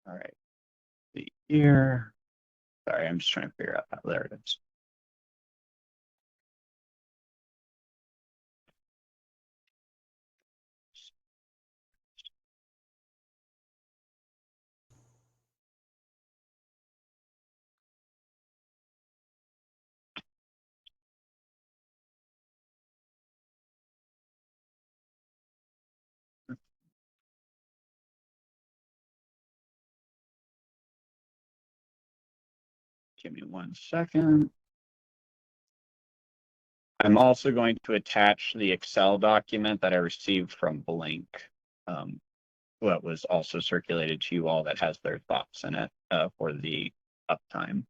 All right. The year. Sorry, I'm just trying to figure out how. There it is. Give me 1 second. I'm also going to attach the Excel document that I received from Blink, what was also circulated to you all, that has their thoughts in it for the uptime.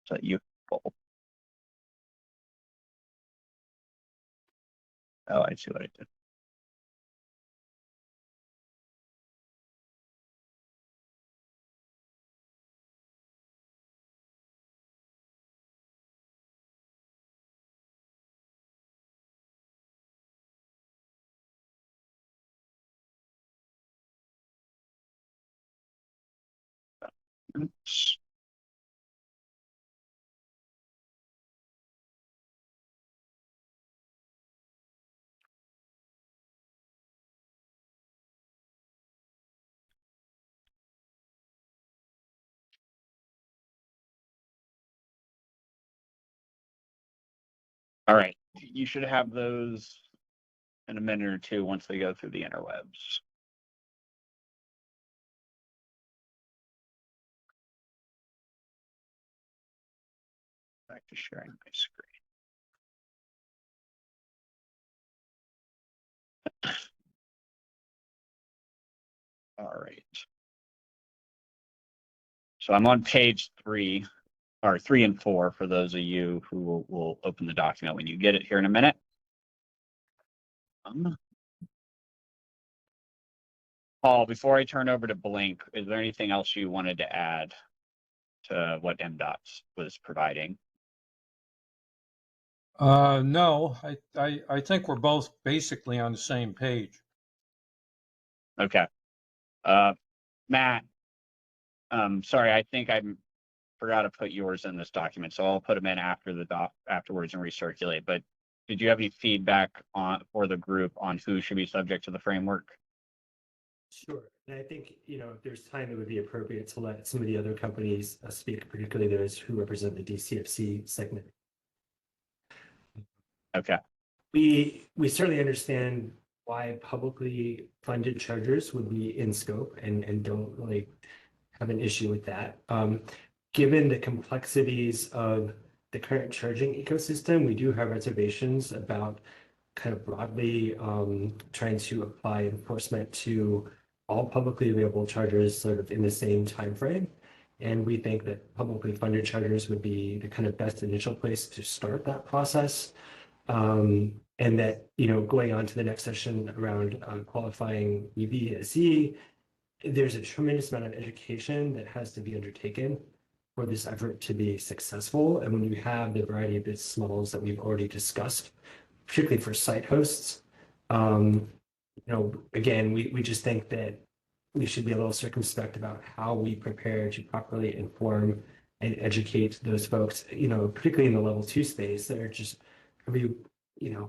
So you. Oh, I see what I did. Oops. All right, you should have those in a minute or two once they go through the interwebs. Back to sharing my screen. All right. So I'm on page 3, or 3 and 4 for those of you who will open the document when you get it here in a minute. Paul, before I turn over to Blink, is there anything else you wanted to add to what MDOT was providing? No, I think we're both basically on the same page. Okay. Matt, sorry, I think I forgot to put yours in this document, so I'll put them in after the afterwards and recirculate. But did you have any feedback for the group on who should be subject to the framework? Sure. And I think, if there's time, it would be appropriate to let some of the other companies speak, particularly those who represent the DCFC segment. Okay. We certainly understand why publicly funded chargers would be in scope and don't really have an issue with that. Given the complexities of the current charging ecosystem, we do have reservations about kind of broadly trying to apply enforcement to all publicly available chargers sort of in the same time frame. And we think that publicly funded chargers would be the kind of best initial place to start that process. And that, going on to the next session around qualifying EVSE, there's a tremendous amount of education that has to be undertaken for this effort to be successful. And when you have the variety of business models that we've already discussed, particularly for site hosts, again, we just think that we should be a little circumspect about how we prepare to properly inform and educate those folks, particularly in the level 2 space that are just every,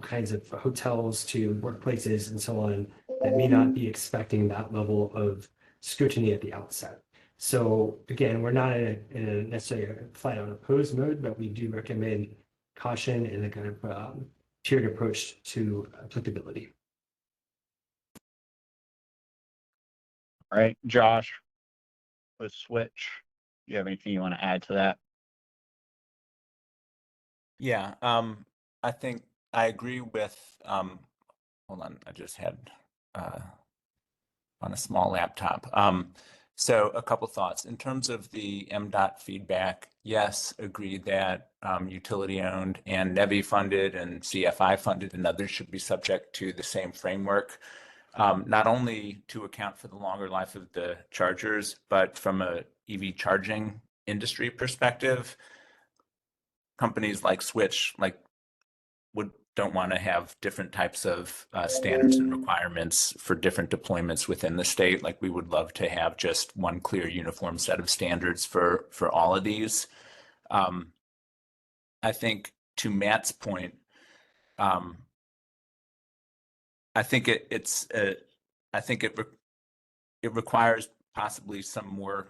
kinds of hotels to workplaces and so on that may not be expecting that level of scrutiny at the outset. So again, we're not in a necessarily a flat out opposed mode, but we do recommend caution and a kind of tiered approach to applicability. All right, Josh, with Switch, do you have anything you want to add to that? Yeah, I think I agree with, hold on, I just had on a small laptop. So a couple thoughts. In terms of the MDOT feedback, yes, agree that utility owned and NEVI funded and CFI funded and others should be subject to the same framework, not only to account for the longer life of the chargers, but from a EV charging industry perspective, companies like Switch would don't want to have different types of standards and requirements for different deployments within the state. Like we would love to have just one clear uniform set of standards for all of these. I think to Matt's point, I think it requires possibly some more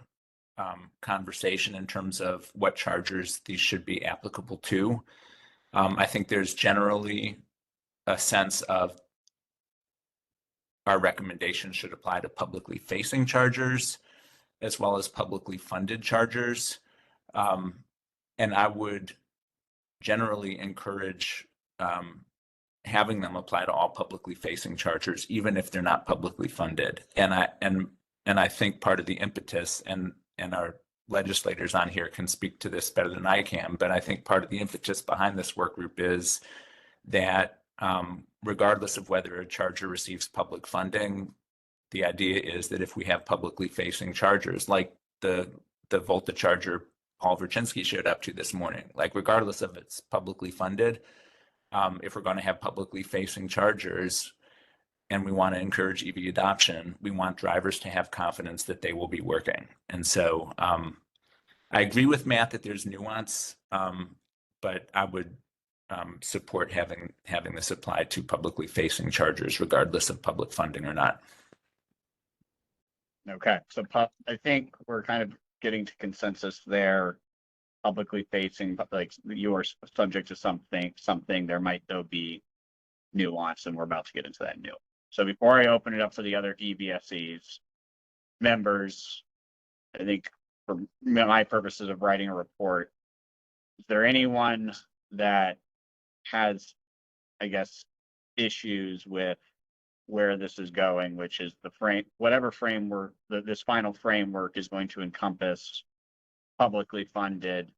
conversation in terms of what chargers these should be applicable to. I think there's generally a sense of our recommendations should apply to publicly facing chargers as well as publicly funded chargers. And I would generally encourage having them apply to all publicly facing chargers, even if they're not publicly funded. And I think part of the impetus, and our legislators on here can speak to this better than I can, but I think part of the impetus behind this work group is that regardless of whether a charger receives public funding, the idea is that if we have publicly facing chargers, like the Volta charger Paul Verchinsky showed up to this morning, like regardless of it's publicly funded, if we're going to have publicly facing chargers and we want to encourage EV adoption, we want drivers to have confidence that they will be working. And so I agree with Matt that there's nuance, but I would support having this applied to publicly facing chargers, regardless of public funding or not. Okay, so I think we're kind of getting to consensus there. Publicly facing, but like you are subject to something, there might though be nuance, and we're about to get into that new. So before I open it up for the other EVSEs members, I think for my purposes of writing a report, is there anyone that has, I guess, issues with where this is going, which is whatever framework, this final framework is going to encompass publicly funded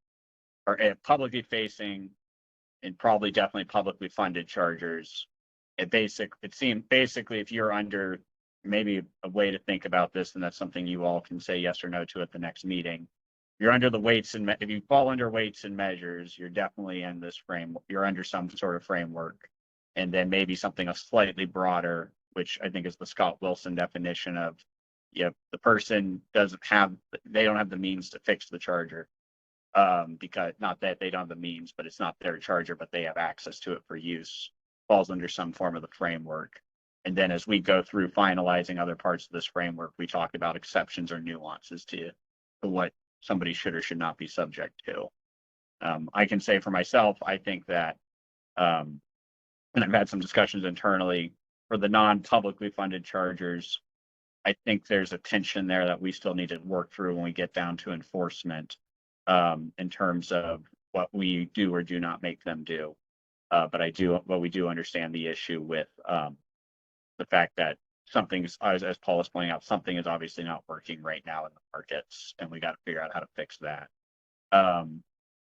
or publicly facing and probably definitely publicly funded chargers. It seems basically if you're under, maybe a way to think about this, and that's something you all can say yes or no to at the next meeting. You're under the weights and if you fall under weights and measures, you're definitely in this framework. You're under some sort of framework, and then maybe something slightly broader, which I think is the Scott Wilson definition of, the person they don't have the means to fix the charger, because not that they don't have the means, but it's not their charger, but they have access to it for use, falls under some form of the framework. And then as we go through finalizing other parts of this framework, we talk about exceptions or nuances to what somebody should or should not be subject to. I can say for myself, I think that, and I've had some discussions internally, for the non-publicly funded chargers, I think there's a tension there that we still need to work through when we get down to enforcement, in terms of what we do or do not make them do. But we do understand the issue with the fact that something's, as Paul is pointing out, something is obviously not working right now in the markets, and we got to figure out how to fix that. And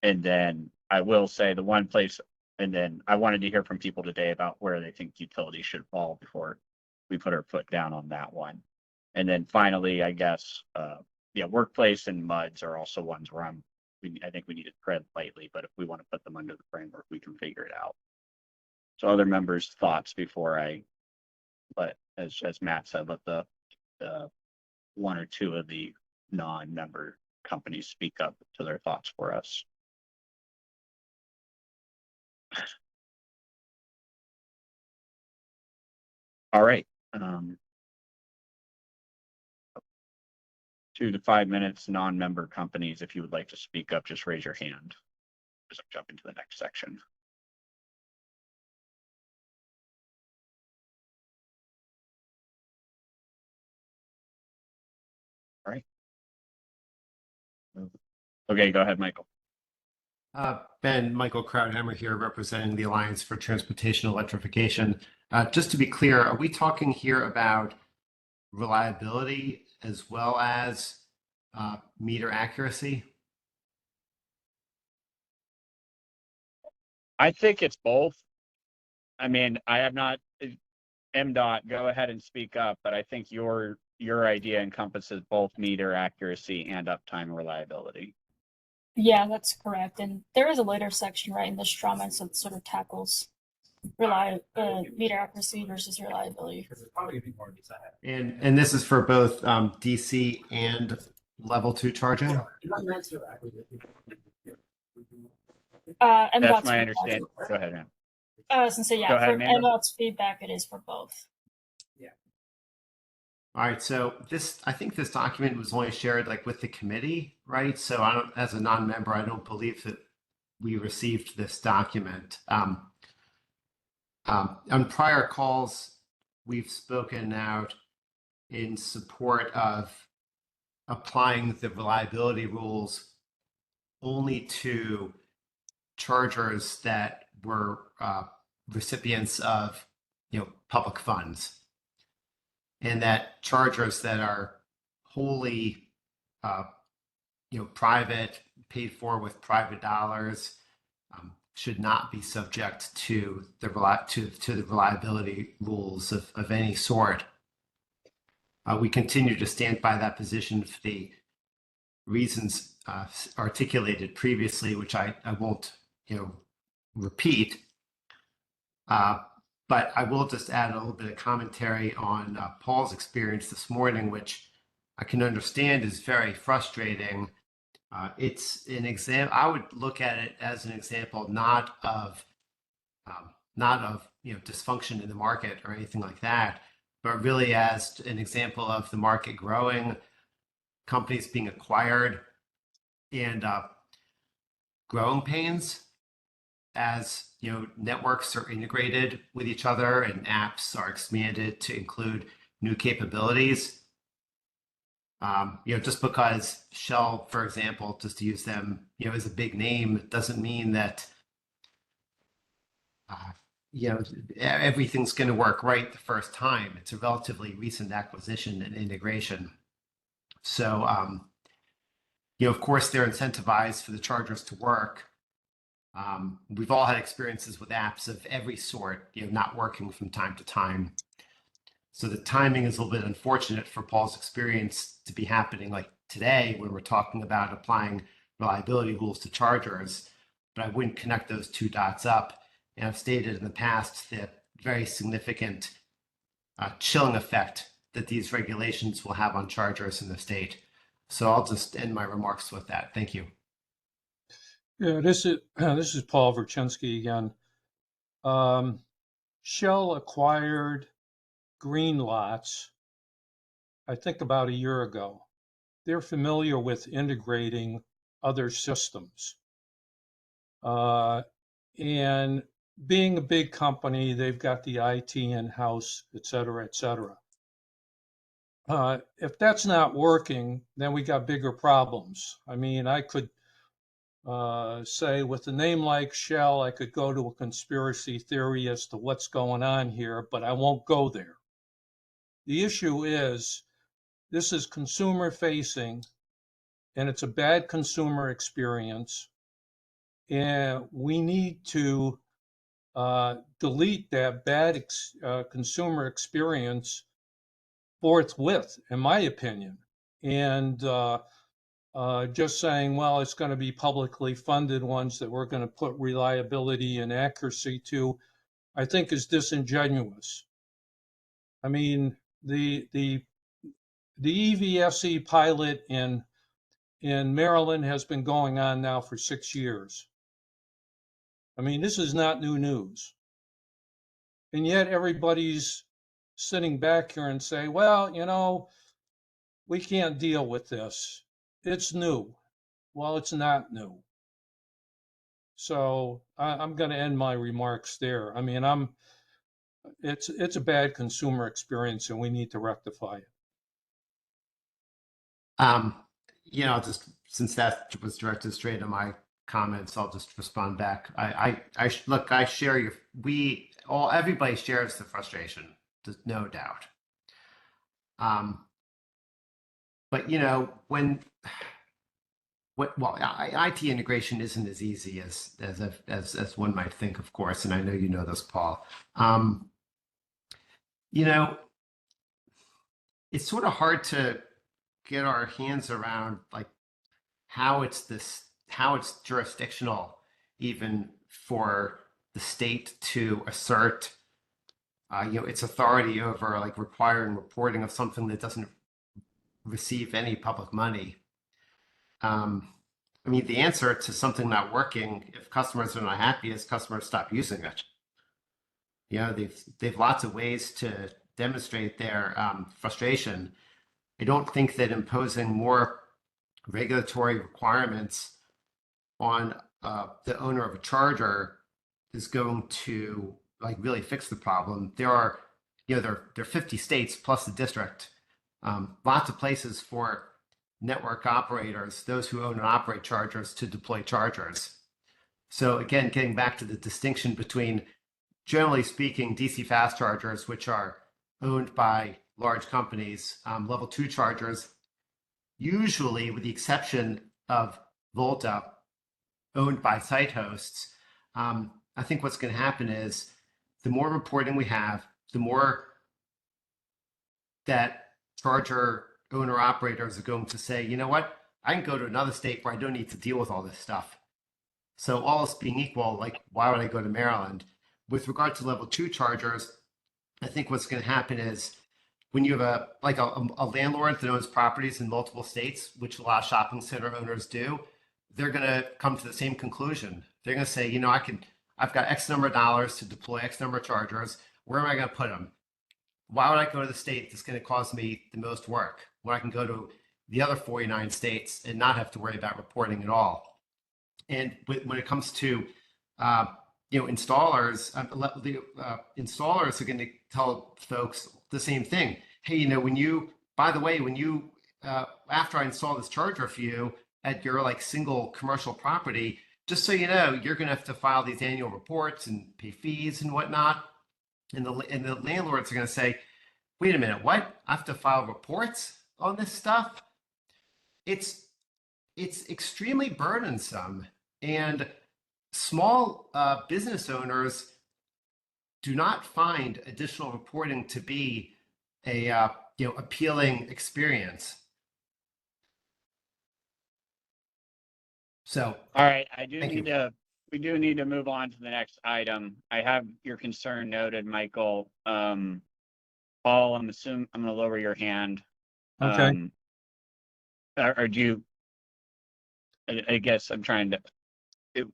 then I will say the one place, and then I wanted to hear from people today about where they think utilities should fall before we put our foot down on that one. And then finally, I guess, workplace and MUDs are also ones where I think we need to tread lightly, but if we want to put them under the framework, we can figure it out. So other members' thoughts before I as Matt said, let the one or two of the non-member companies speak up to their thoughts for us. All right. 2 to 5 minutes, non-member companies. If you would like to speak up, just raise your hand as I'm jumping to the next section. All right. Okay, go ahead, Michael. Ben, Michael Krauthammer here, representing the Alliance for Transportation Electrification. Just to be clear, are we talking here about reliability as well as meter accuracy? I think it's both. I mean, I have not, MDOT, go ahead and speak up, but I think your idea encompasses both meter accuracy and uptime reliability. Yeah, that's correct. And there is a later section, right, in the strawman that sort of tackles meter accuracy versus reliability. And this is for both DC and level 2 charging? MDOT's That's my feedback. understanding. Go ahead, man. Since yeah, Go ahead, for Amanda. MDOT's feedback, it is for both. All right, so I think this document was only shared like with the committee, right? So I don't, as a non-member, I don't believe that we received this document. On prior calls, we've spoken out in support of applying the reliability rules only to chargers that were recipients of, public funds, and that chargers that are wholly, private, paid for with private dollars, should not be subject to the reliability rules of any sort. We continue to stand by that position for the reasons articulated previously, which I won't repeat. But I will just add a little bit of commentary on Paul's experience this morning, which I can understand is very frustrating. It's an example. I would look at it as an example, not of dysfunction in the market or anything like that, but really as an example of the market growing, companies being acquired, and growing pains as networks are integrated with each other and apps are expanded to include new capabilities. Just because Shell, for example, just to use them, is a big name, doesn't mean that everything's going to work right the first time. It's a relatively recent acquisition and integration. So, of course, they're incentivized for the chargers to work. We've all had experiences with apps of every sort, not working from time to time. So the timing is a little bit unfortunate for Paul's experience to be happening like today when we're talking about applying reliability rules to chargers, but I wouldn't connect those two dots up. And I've stated in the past the very significant chilling effect that these regulations will have on chargers in the state. So I'll just end my remarks with that. Thank you. Yeah, this is Paul Verchinsky again. Shell acquired Green Lots, I think about a year ago. They're familiar with integrating other systems. And being a big company, they've got the IT in-house, et cetera, et cetera. If that's not working, then we got bigger problems. I mean, I could say with a name like Shell, I could go to a conspiracy theory as to what's going on here, but I won't go there. The issue is this is consumer facing and it's a bad consumer experience. And we need to delete that bad consumer experience forthwith, in my opinion. And just saying, well, it's going to be publicly funded ones that we're going to put reliability and accuracy to, I think is disingenuous. I mean, the EVSE pilot in Maryland has been going on now for 6 years. I mean, this is not new news. And yet everybody's sitting back here and say, well, we can't deal with this. It's new. Well, it's not new. So I'm going to end my remarks there. I mean, it's a bad consumer experience and we need to rectify it. Just since that was directed straight to my comments, I'll just respond back. I share everybody shares the frustration, there's no doubt. But IT integration isn't as easy as one might think, of course, and I know you know this, Paul. It's sort of hard to get our hands around like how it's jurisdictional even for the state to assert, its authority over like requiring reporting of something that doesn't receive any public money. I mean, the answer to something not working, if customers are not happy, is customers stop using it. They've lots of ways to demonstrate their frustration. I don't think that imposing more regulatory requirements on the owner of a charger is going to like really fix the problem. There are 50 states plus the district, lots of places for network operators, those who own and operate chargers, to deploy chargers. So again, getting back to the distinction between, generally speaking, DC fast chargers, which are owned by large companies, level 2 chargers, usually with the exception of Volta, owned by site hosts. I think what's going to happen is the more reporting we have, the more that charger owner operators are going to say, you know what, I can go to another state where I don't need to deal with all this stuff. So all else being equal, like, why would I go to Maryland? With regard to level 2 chargers, I think what's going to happen is when you have a landlord that owns properties in multiple states, which a lot of shopping center owners do, they're going to come to the same conclusion. They're going to say, I've got X number of dollars to deploy X number of chargers. Where am I going to put them? Why would I go to the state that's going to cause me the most work when I can go to the other 49 states and not have to worry about reporting at all? And when it comes to installers, the installers are going to tell folks the same thing. Hey, after I install this charger for you at your like single commercial property, just so you know, you're going to have to file these annual reports and pay fees and whatnot. And the landlords are going to say, wait a minute, what? I have to file reports on this stuff? It's extremely burdensome, and small business owners do not find additional reporting to be a appealing experience. So, all right, we do need to move on to the next item. I have your concern noted, Michael. Paul, I'm going to lower your hand. Okay. Or do you? I guess I'm trying to. If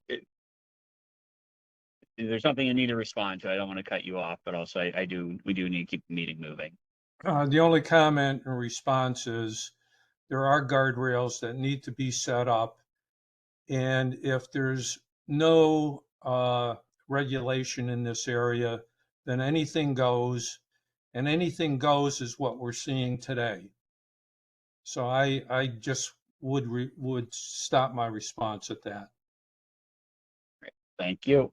there's something you need to respond to, I don't want to cut you off, but also we do need to keep the meeting moving. The only comment and response is there are guardrails that need to be set up. And if there's no regulation in this area, then anything goes, and anything goes is what we're seeing today. So I just would stop my response at that. Great. Thank you.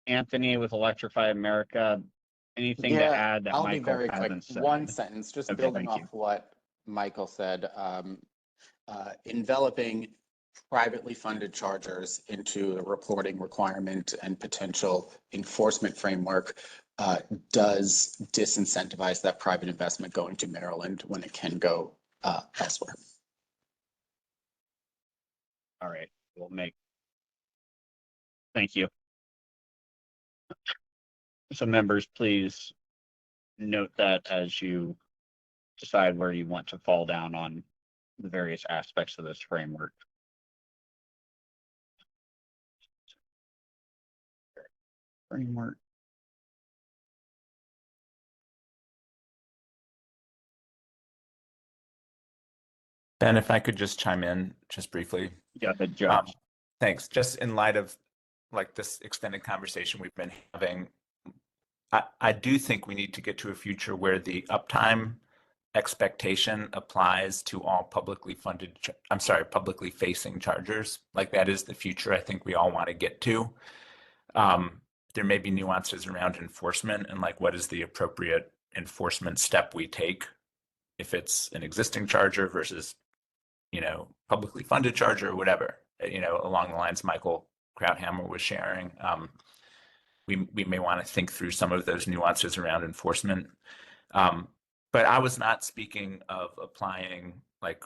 Anthony with Electrify America, anything to add that I'll Michael be very quick. hasn't said? One sentence, just Okay, building thank off what Michael said. Enveloping privately funded chargers into a reporting requirement and potential enforcement framework does disincentivize that private investment going to Maryland when it can go elsewhere. All right, thank you. So members, please note that as you decide where you want to fall down on the various aspects of this framework. Ben, if I could just chime in just briefly. Yeah, the judge. Thanks. Just in light of like this extended conversation we've been having, I do think we need to get to a future where the uptime expectation applies to all publicly facing chargers. Like that is the future I think we all want to get to. There may be nuances around enforcement and like what is the appropriate enforcement step we take if it's an existing charger versus, publicly funded charger or whatever, along the lines Michael Krauthammer was sharing. We may want to think through some of those nuances around enforcement. But I was not speaking of applying like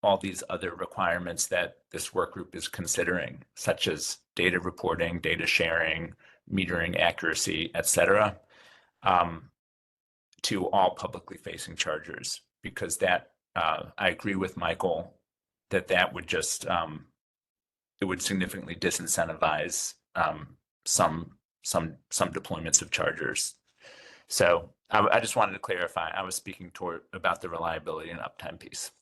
all these other requirements that this work group is considering, such as data reporting, data sharing, metering accuracy, et cetera, to all publicly facing chargers, because that I agree with Michael that would just it would significantly disincentivize some deployments of chargers. So I just wanted to clarify. I was speaking about the reliability and uptime piece.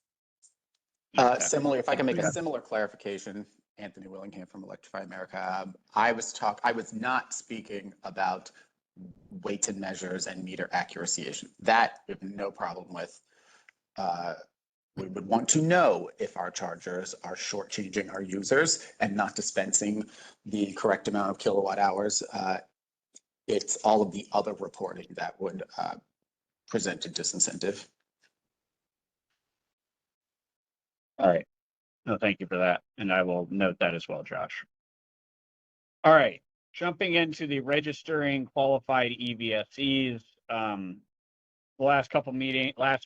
Similar, if I can make a similar clarification, Anthony Willingham from Electrify America. I was not speaking about weights and measures and meter accuracy issue. That we have no problem with. We would want to know if our chargers are shortchanging our users and not dispensing the correct amount of kilowatt hours. It's all of the other reporting that would present a disincentive. All right. No, thank you for that. And I will note that as well, Josh. All right. Jumping into the registering qualified EVSEs. The last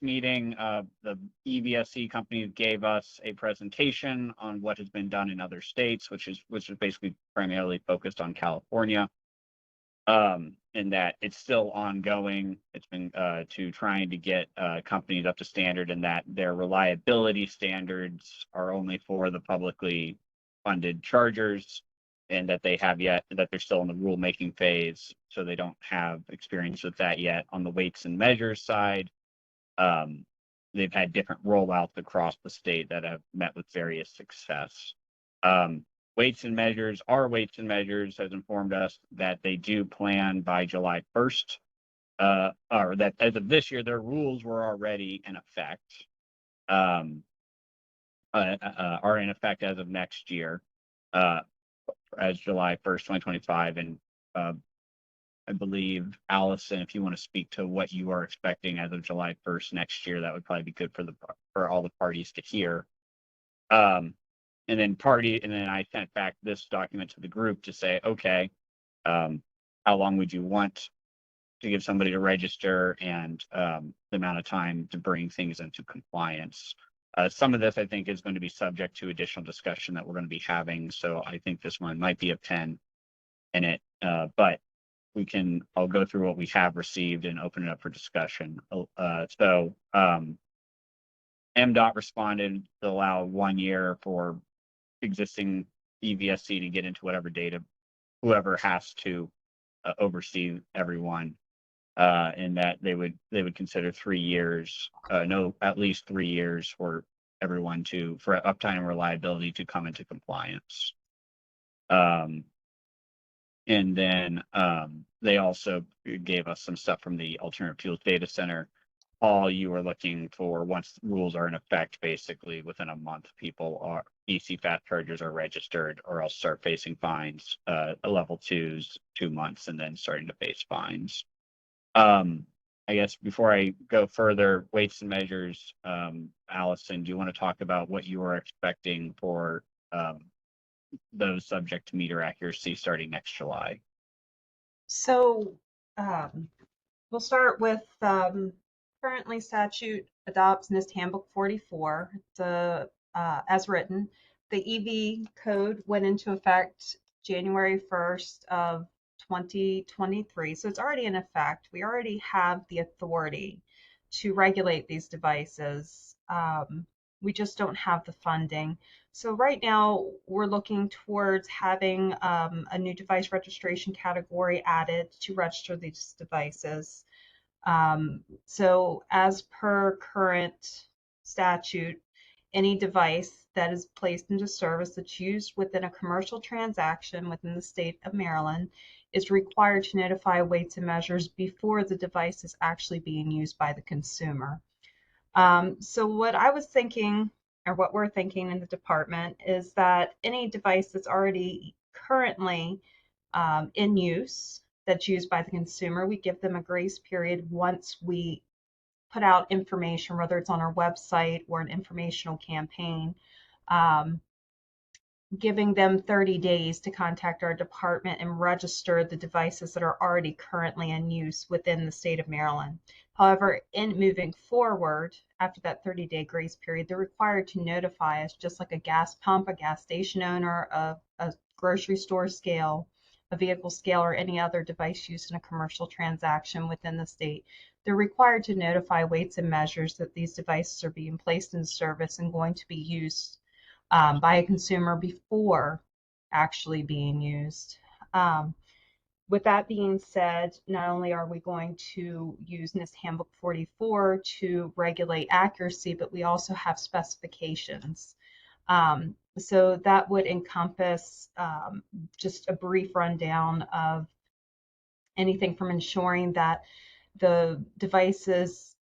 meeting, the EVSE companies gave us a presentation on what has been done in other states, which is basically primarily focused on California. And that it's still ongoing. It's been to trying to get companies up to standard, and that their reliability standards are only for the publicly funded chargers, and that they're still in the rulemaking phase, so they don't have experience with that yet. On the weights and measures side, they've had different rollouts across the state that have met with various success. Weights and Measures has informed us that they do plan by July 1st, or that as of this year, their rules were already in effect, are in effect as of next year, as July 1st, 2025. And I believe, Allison, if you want to speak to what you are expecting as of July 1st next year, that would probably be good for all the parties to hear. And then I sent back this document to the group to say, okay, how long would you want to give somebody to register, and the amount of time to bring things into compliance. Some of this, I think, is going to be subject to additional discussion that we're going to be having. So I think this one might be a 10 in it, but I'll go through what we have received and open it up for discussion. MDOT responded to allow 1 year for existing EVSE to get into whatever data, whoever has to oversee everyone, and that they would consider 3 years, at least 3 years for everyone for uptime and reliability to come into compliance. And then they also gave us some stuff from the Alternative Fuels Data Center. All you are looking for, once rules are in effect, basically within a month, EC fast chargers are registered, or else start facing fines. Level 2s, 2 months, and then starting to face fines. I guess before I go further, weights and measures, Allison, do you want to talk about what you are expecting for those subject to meter accuracy starting next July? So we'll start with currently statute adopts NIST Handbook 44. As written, the EV code went into effect January 1st of 2023. So it's already in effect. We already have the authority to regulate these devices. We just don't have the funding. So right now we're looking towards having a new device registration category added to register these devices. So as per current statute, any device that is placed into service that's used within a commercial transaction within the state of Maryland is required to notify weights and measures before the device is actually being used by the consumer. So what I was thinking, or what we're thinking in the department, is that any device that's already currently in use, that's used by the consumer, we give them a grace period once we put out information, whether it's on our website or an informational campaign, giving them 30 days to contact our department and register the devices that are already currently in use within the state of Maryland. However, in moving forward, after that 30-day grace period, they're required to notify us, just like a gas pump, a gas station owner, a grocery store scale, a vehicle scale, or any other device used in a commercial transaction within the state. They're required to notify weights and measures that these devices are being placed in service and going to be used by a consumer before actually being used. With that being said, not only are we going to use NIST Handbook 44 to regulate accuracy, but we also have specifications. So that would encompass just a brief rundown of anything from ensuring that the device is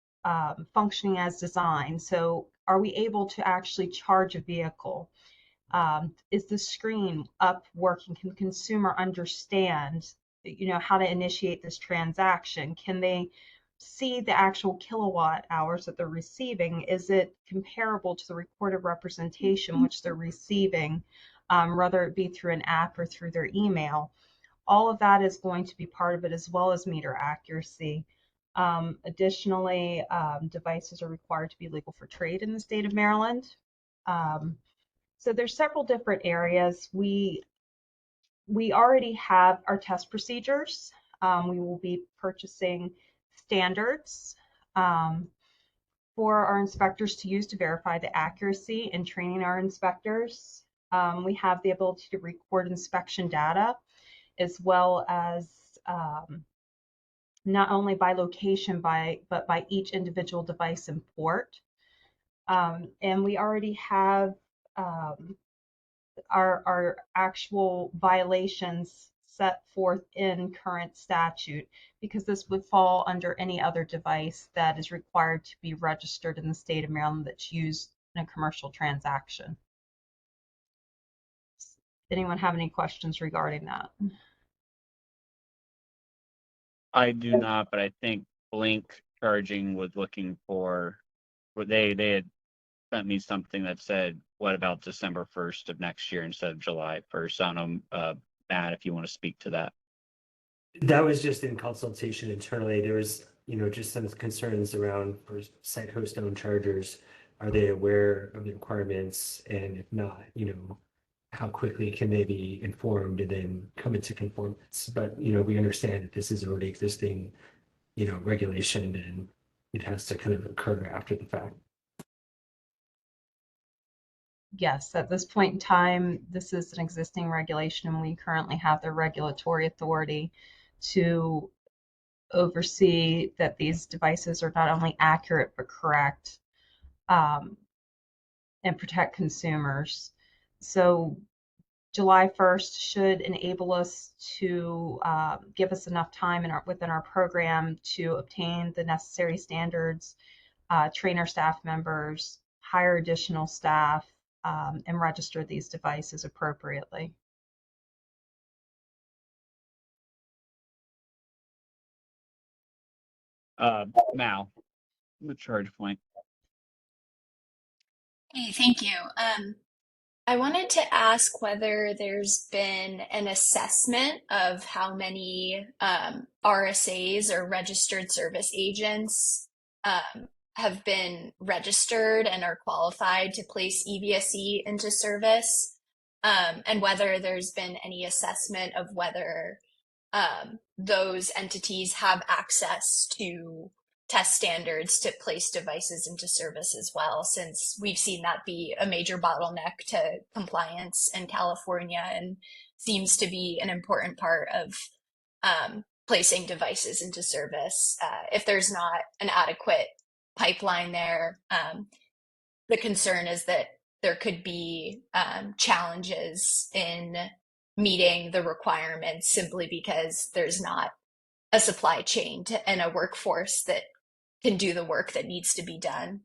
functioning as designed. So are we able to actually charge a vehicle? Is the screen up working? Can the consumer understand, how to initiate this transaction? Can they see the actual kilowatt hours that they're receiving? Is it comparable to the recorded representation which they're receiving, whether it be through an app or through their email? All of that is going to be part of it, as well as meter accuracy. Additionally, devices are required to be legal for trade in the state of Maryland. So there's several different areas. We already have our test procedures. We will be purchasing standards for our inspectors to use to verify the accuracy and training our inspectors. We have the ability to record inspection data, as well as not only by location, but by each individual device and port. And we already have our actual violations set forth in current statute, because this would fall under any other device that is required to be registered in the state of Maryland that's used in a commercial transaction. Anyone have any questions regarding that? I do not, but I think Blink Charging was looking for, they had sent me something that said, what about December 1st of next year instead of July 1st? I don't know, Matt, if you want to speak to that. That was just in consultation internally. There was, just some concerns around for site host owned chargers. Are they aware of the requirements? And if not, how quickly can they be informed and then come into conformance? But, we understand that this is already existing, regulation, and it has to kind of occur after the fact. Yes, at this point in time, this is an existing regulation, and we currently have the regulatory authority to oversee that these devices are not only accurate but correct, and protect consumers. So July 1st should enable us to give us enough time within our program to obtain the necessary standards, train our staff members, hire additional staff, and register these devices appropriately. Mal, the charge point. Hey, thank you. I wanted to ask whether there's been an assessment of how many RSAs or registered service agents have been registered and are qualified to place EVSE into service, and whether there's been any assessment of whether those entities have access to test standards to place devices into service as well, since we've seen that be a major bottleneck to compliance in California and seems to be an important part of placing devices into service. If there's not an adequate pipeline there, the concern is that there could be challenges in meeting the requirements simply because there's not a supply chain and a workforce that can do the work that needs to be done.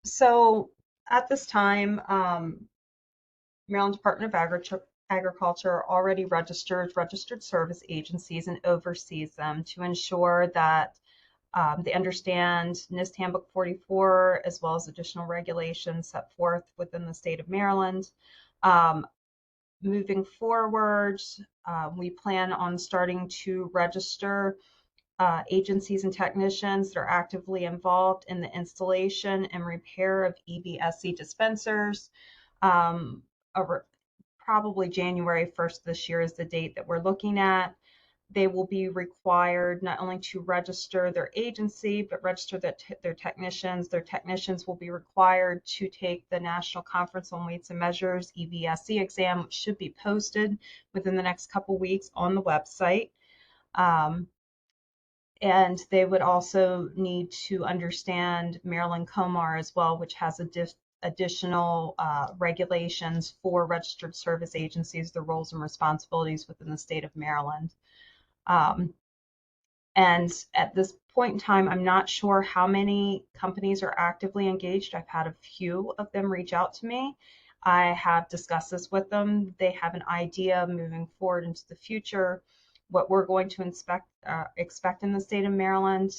So at this time, Maryland Department of Agriculture already registers registered service agencies and oversees them to ensure that They understand NIST Handbook 44 as well as additional regulations set forth within the state of Maryland. Moving forward, we plan on starting to register agencies and technicians that are actively involved in the installation and repair of EVSE dispensers. Probably January 1st this year is the date that we're looking at. They will be required not only to register their agency, but register their technicians. Their technicians will be required to take the National Conference on Weights and Measures EVSE exam, which should be posted within the next couple weeks on the website. And they would also need to understand Maryland COMAR as well, which has additional regulations for registered service agencies, the roles and responsibilities within the state of Maryland. And at this point in time, I'm not sure how many companies are actively engaged. I've had a few of them reach out to me. I have discussed this with them. They have an idea moving forward into the future, what we're going to expect in the state of Maryland.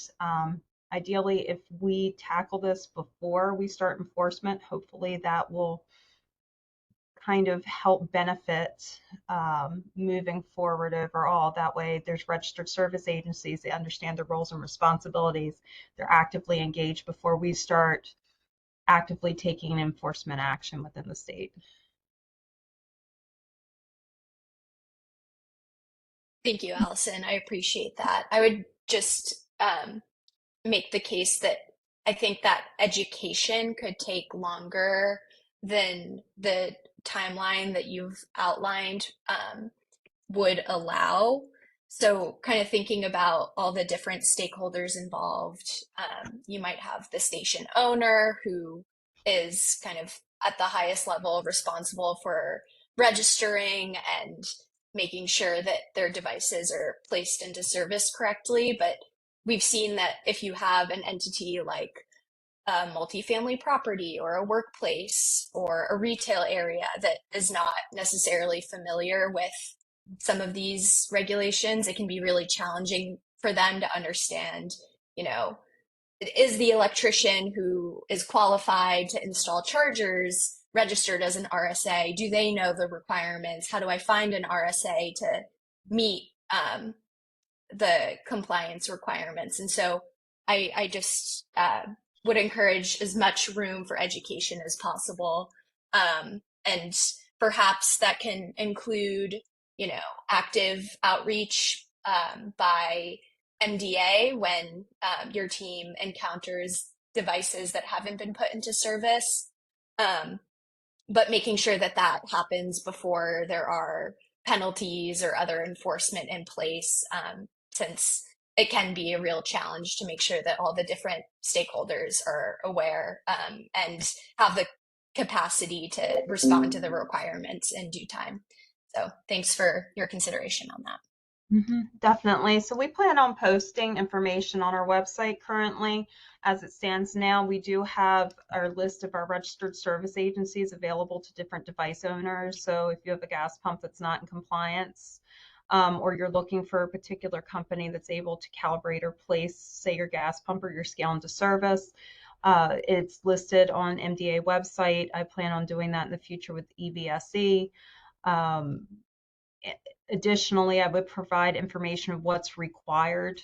Ideally, if we tackle this before we start enforcement, hopefully that will kind of help benefit moving forward overall. That way there's registered service agencies, they understand their roles and responsibilities, they're actively engaged before we start actively taking enforcement action within the state. Thank you, Allison. I appreciate that. I would just make the case that I think that education could take longer than the timeline that you've outlined would allow. So kind of thinking about all the different stakeholders involved, you might have the station owner who is kind of at the highest level responsible for registering and making sure that their devices are placed into service correctly. But we've seen that if you have an entity like a multifamily property or a workplace or a retail area that is not necessarily familiar with some of these regulations, it can be really challenging for them to understand, you know, is the electrician who is qualified to install chargers registered as an RSA? Do they know the requirements? How do I find an RSA to meet the compliance requirements? And so I just would encourage as much room for education as possible. And perhaps that can include, you know, active outreach by MDA when your team encounters devices that haven't been put into service. But making sure that that happens before there are penalties or other enforcement in place, since it can be a real challenge to make sure that all the different stakeholders are aware and have the capacity to respond to the requirements in due time. So thanks for your consideration on that. Definitely. So we plan on posting information on our website currently. As it stands now, we do have our list of our registered service agencies available to different device owners. So if you have a gas pump that's not in compliance, or you're looking for a particular company that's able to calibrate or place, say, your gas pump or your scale into service, it's listed on MDA website. I plan on doing that in the future with EVSE. Additionally, I would provide information of what's required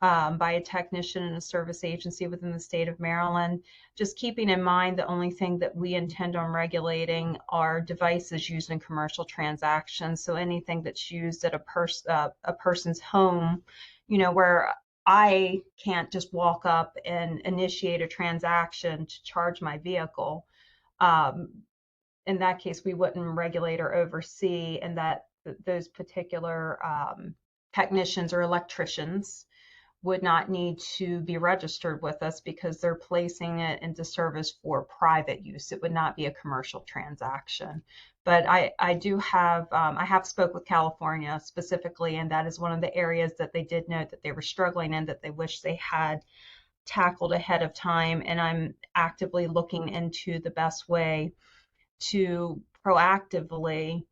by a technician in a service agency within the state of Maryland, just keeping in mind the only thing that we intend on regulating are devices used in commercial transactions. So anything that's used at a person's home, you know, where I can't just walk up and initiate a transaction to charge my vehicle. In that case, we wouldn't regulate or oversee, and that those particular technicians or electricians would not need to be registered with us because they're placing it into service for private use. It would not be a commercial transaction. But I do have, I have spoke with California specifically, and that is one of the areas that they did note that they were struggling in, that they wish they had tackled ahead of time. And I'm actively looking into the best way to proactively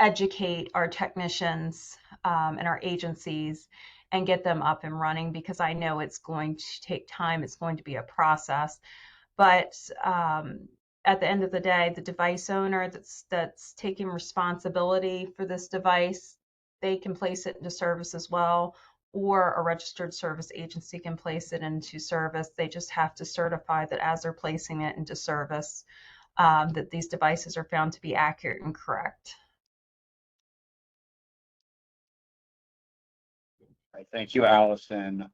educate our technicians and our agencies and get them up and running, because I know it's going to take time. It's going to be a process. But at the end of the day, the device owner that's taking responsibility for this device, they can place it into service as well, or a registered service agency can place it into service. They just have to certify that as they're placing it into service, that these devices are found to be accurate and correct. All right, thank you, Allison.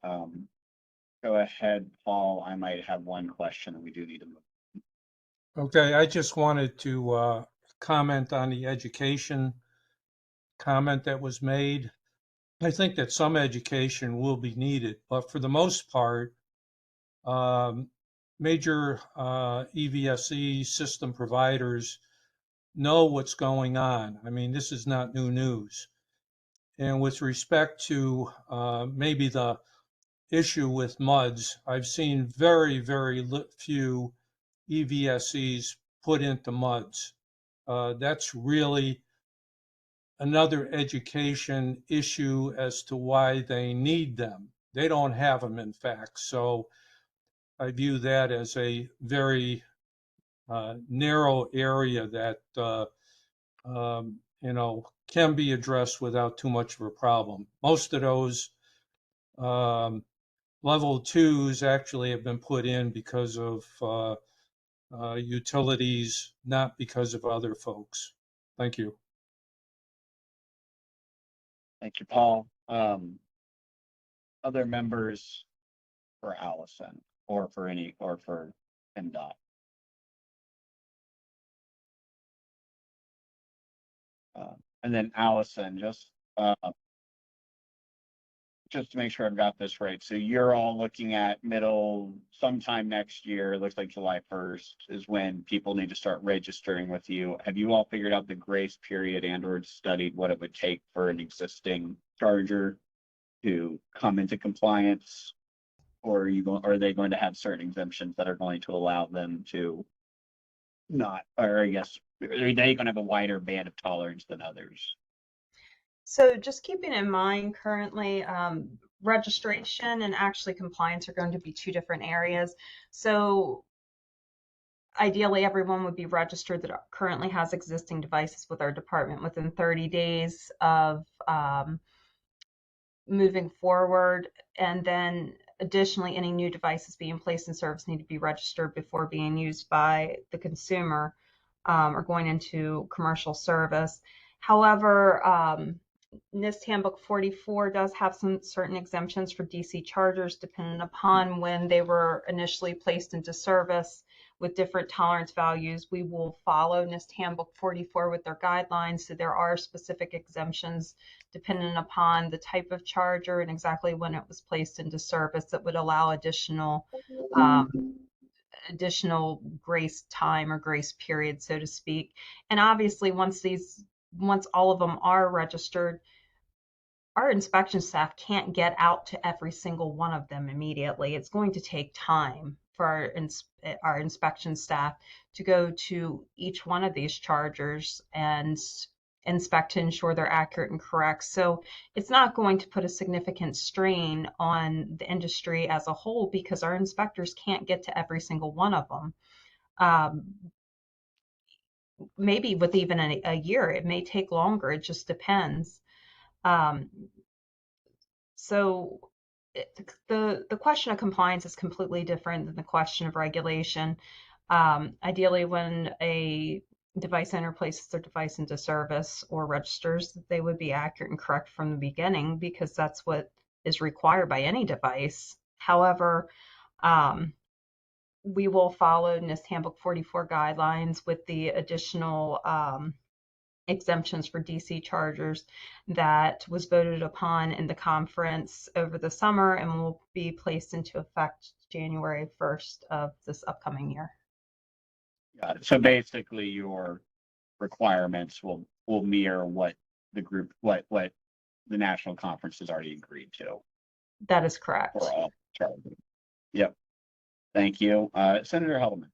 Go ahead, Paul. I might have one question and we do need to move. Okay, I just wanted to comment on the education comment that was made. I think that some education will be needed, but for the most part, major EVSE system providers know what's going on. I mean, this is not new news. And with respect to maybe the issue with MUDs, I've seen very, very few EVSEs put into MUDs. That's really another education issue as to why they need them. They don't have them, in fact. So I view that as a very narrow area that can be addressed without too much of a problem. Most of those level 2s actually have been put in because of utilities, not because of other folks. Thank you. Thank you, Paul. Other members for Allison or for MDOT? And then Allison, just to make sure I've got this right. So you're all looking at sometime next year, it looks like July 1st is when people need to start registering with you. Have you all figured out the grace period and/or studied what it would take for an existing charger to come into compliance? Or are they going to have certain exemptions that are going to allow them to not, or I guess, are they going to have a wider band of tolerance than others? So just keeping in mind currently, registration and actually compliance are going to be two different areas. So ideally, everyone would be registered that currently has existing devices with our department within 30 days of moving forward. And then additionally, any new devices being placed in service need to be registered before being used by the consumer or going into commercial service. However, NIST Handbook 44 does have some certain exemptions for DC chargers depending upon when they were initially placed into service with different tolerance values. We will follow NIST Handbook 44 with their guidelines. So there are specific exemptions depending upon the type of charger and exactly when it was placed into service that would allow additional grace time or grace period, so to speak. And obviously, once all of them are registered, our inspection staff can't get out to every single one of them immediately. It's going to take time for our inspection staff to go to each one of these chargers and inspect to ensure they're accurate and correct. So it's not going to put a significant strain on the industry as a whole because our inspectors can't get to every single one of them. Maybe with even a year, it may take longer. It just depends. So the question of compliance is completely different than the question of regulation. Ideally, when a device owner places their device into service or registers, they would be accurate and correct from the beginning because that's what is required by any device. However, we will follow NIST Handbook 44 guidelines with the additional exemptions for DC chargers that was voted upon in the conference over the summer and will be placed into effect January 1st of this upcoming year. Got it. So basically your requirements will mirror what the national conference has already agreed to. That is correct. For all charging. Yep. Thank you. Senator Heldman.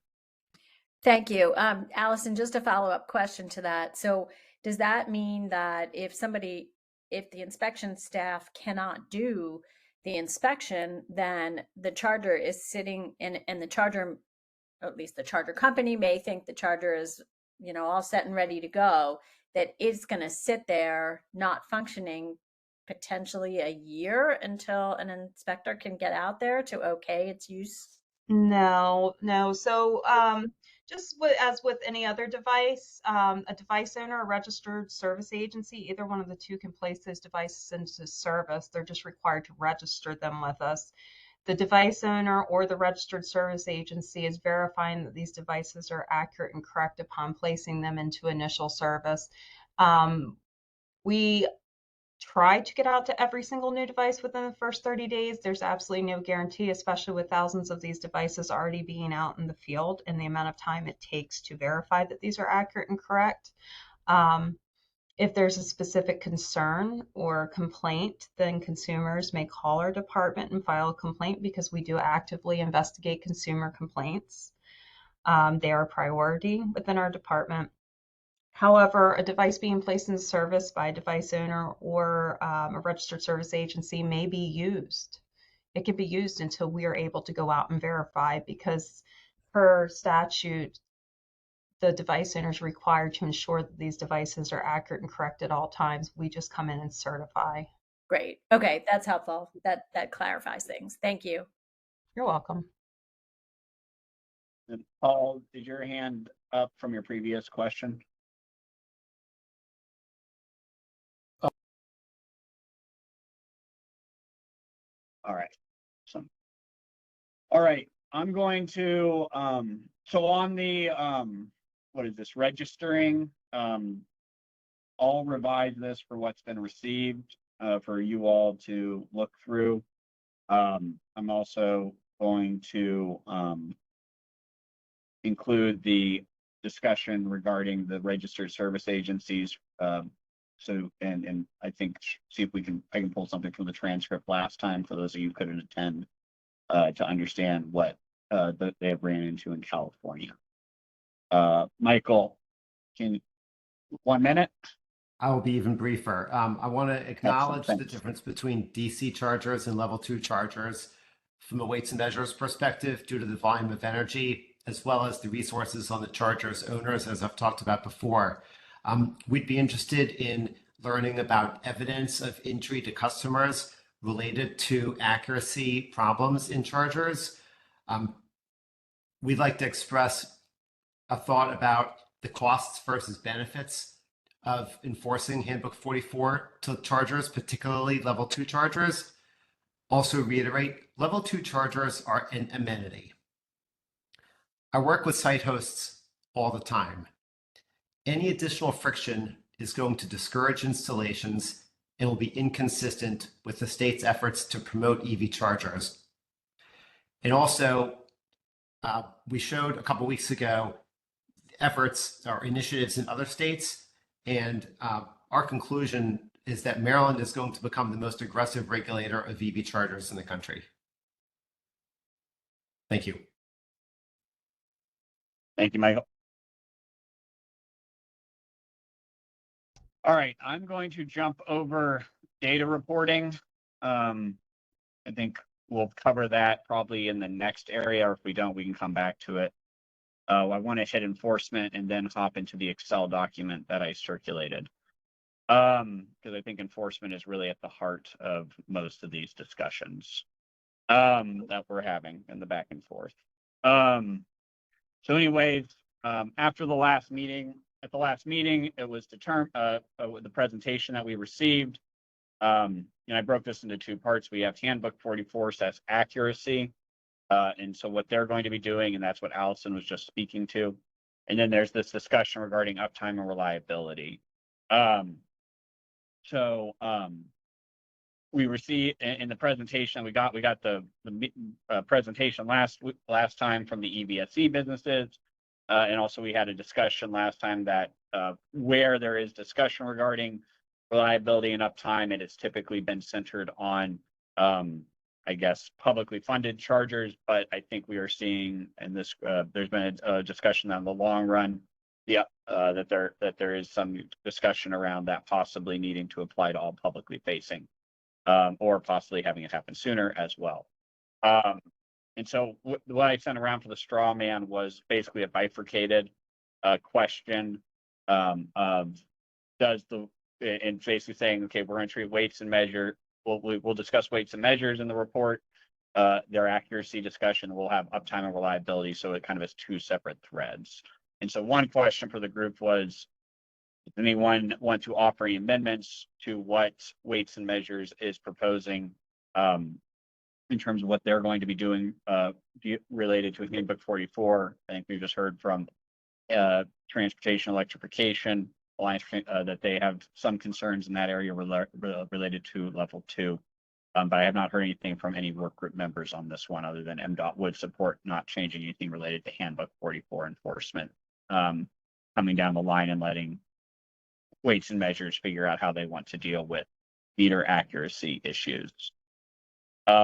Thank you. Allison, just a follow-up question to that. So does that mean that if the inspection staff cannot do the inspection, then the charger is sitting in, and the charger, or at least the charger company may think the charger is, all set and ready to go, that it's going to sit there not functioning potentially a year until an inspector can get out there to okay its use? No, no. So, just as with any other device, a device owner, a registered service agency, either one of the two can place those devices into service. They're just required to register them with us. The device owner or the registered service agency is verifying that these devices are accurate and correct upon placing them into initial service. We try to get out to every single new device within the first 30 days. There's absolutely no guarantee, especially with thousands of these devices already being out in the field and the amount of time it takes to verify that these are accurate and correct. If there's a specific concern or complaint, then consumers may call our department and file a complaint, because we do actively investigate consumer complaints. They are a priority within our department. However, a device being placed in service by a device owner or a registered service agency may be used. It can be used until we are able to go out and verify, because per statute, the device owner is required to ensure that these devices are accurate and correct at all times. We just come in and certify. Great. Okay, that's helpful. That clarifies things. Thank you. You're welcome. And Paul, did your hand up from your previous question? All right. So, all right. I'm going to, so on the, what is this, registering, I'll revise this for what's been received, for you all to look through. I'm also going to, include the discussion regarding the registered service agencies. So, and I think, see if I can pull something from the transcript last time for those of you who couldn't attend, to understand what they have ran into in California. Michael, 1 minute? I will be even briefer. I want to acknowledge the thanks. difference between DC chargers and level 2 chargers from a weights and measures perspective due to the volume of energy, as well as the resources on the charger's owners, as I've talked about before. We'd be interested in learning about evidence of injury to customers related to accuracy problems in chargers. We'd like to express a thought about the costs versus benefits of enforcing Handbook 44 to chargers, particularly level 2 chargers. Also reiterate, level 2 chargers are an amenity. I work with site hosts all the time. Any additional friction is going to discourage installations and will be inconsistent with the state's efforts to promote EV chargers. And also, we showed a couple weeks ago efforts or initiatives in other states, and our conclusion is that Maryland is going to become the most aggressive regulator of EV chargers in the country. Thank you. Thank you, Michael. All right, I'm going to jump over data reporting. I think we'll cover that probably in the next area, or if we don't, we can come back to it. I want to hit enforcement and then hop into the Excel document that I circulated. Because I think enforcement is really at the heart of most of these discussions that we're having in the back and forth. So anyways, after the last meeting, it was determined, the presentation that we received, and I broke this into two parts. We have Handbook 44 says accuracy. And so what they're going to be doing, and that's what Allison was just speaking to. And then there's this discussion regarding uptime and reliability. We received in the presentation we got the presentation last time from the EVSE businesses. And also we had a discussion last time that where there is discussion regarding reliability and uptime, it has typically been centered on I guess publicly funded chargers, but I think we are seeing in this there's been a discussion on the long run Yeah, that there is some discussion around that possibly needing to apply to all publicly facing, or possibly having it happen sooner as well. And so what I sent around for the straw man was basically a bifurcated question of does the, and basically saying, okay, we're going to treat weights and measure. We'll discuss weights and measures in the report, their accuracy discussion. We'll have uptime and reliability. So it kind of has two separate threads. And so one question for the group was, does anyone want to offer any amendments to what weights and measures is proposing in terms of what they're going to be doing related to Handbook 44? I think we just heard from Transportation Electrification Alliance that they have some concerns in that area related to level 2. But I have not heard anything from any work group members on this one, other than MDOT would support not changing anything related to Handbook 44 enforcement, coming down the line and letting weights and measures figure out how they want to deal with meter accuracy issues.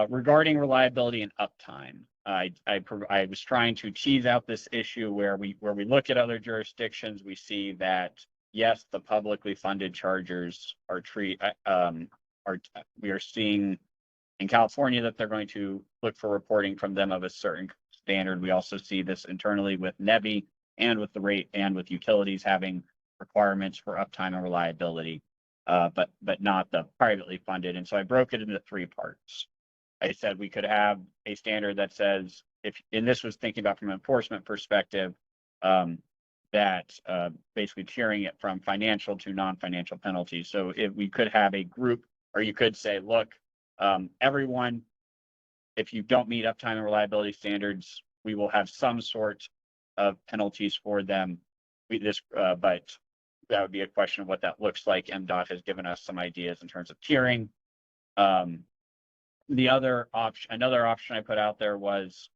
Regarding reliability and uptime, I was trying to tease out this issue where we look at other jurisdictions, we see that yes, the publicly funded chargers are we are seeing in California that they're going to look for reporting from them of a certain standard. We also see this internally with NEVI and with the rate and with utilities having requirements for uptime and reliability, but not the privately funded. And so I broke it into 3 parts. I said we could have a standard that says, and this was thinking about from an enforcement perspective, that basically tiering it from financial to non-financial penalties. So if we could have a group, or you could say, look, everyone, if you don't meet uptime and reliability standards, we will have some sort of penalties for them. But that would be a question of what that looks like. MDOT has given us some ideas in terms of tiering. Another option I put out there was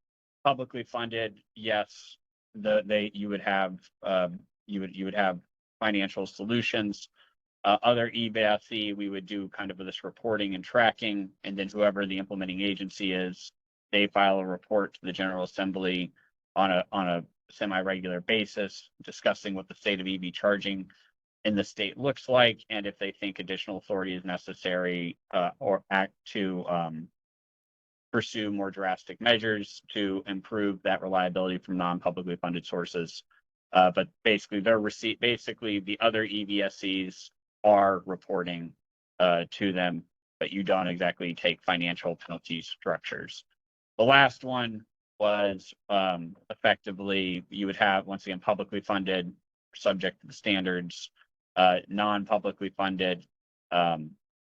publicly funded. Yes, you would have financial solutions. Other EVSE, we would do kind of this reporting and tracking, and then whoever the implementing agency is, they file a report to the General Assembly on a semi-regular basis, discussing what the state of EV charging in the state looks like, and if they think additional authority is necessary or act to pursue more drastic measures to improve that reliability from non-publicly funded sources. But basically, the other EVSEs are reporting to them, but you don't exactly take financial penalty structures. The last one was effectively, you would have, once again, publicly funded, subject to the standards, non-publicly funded,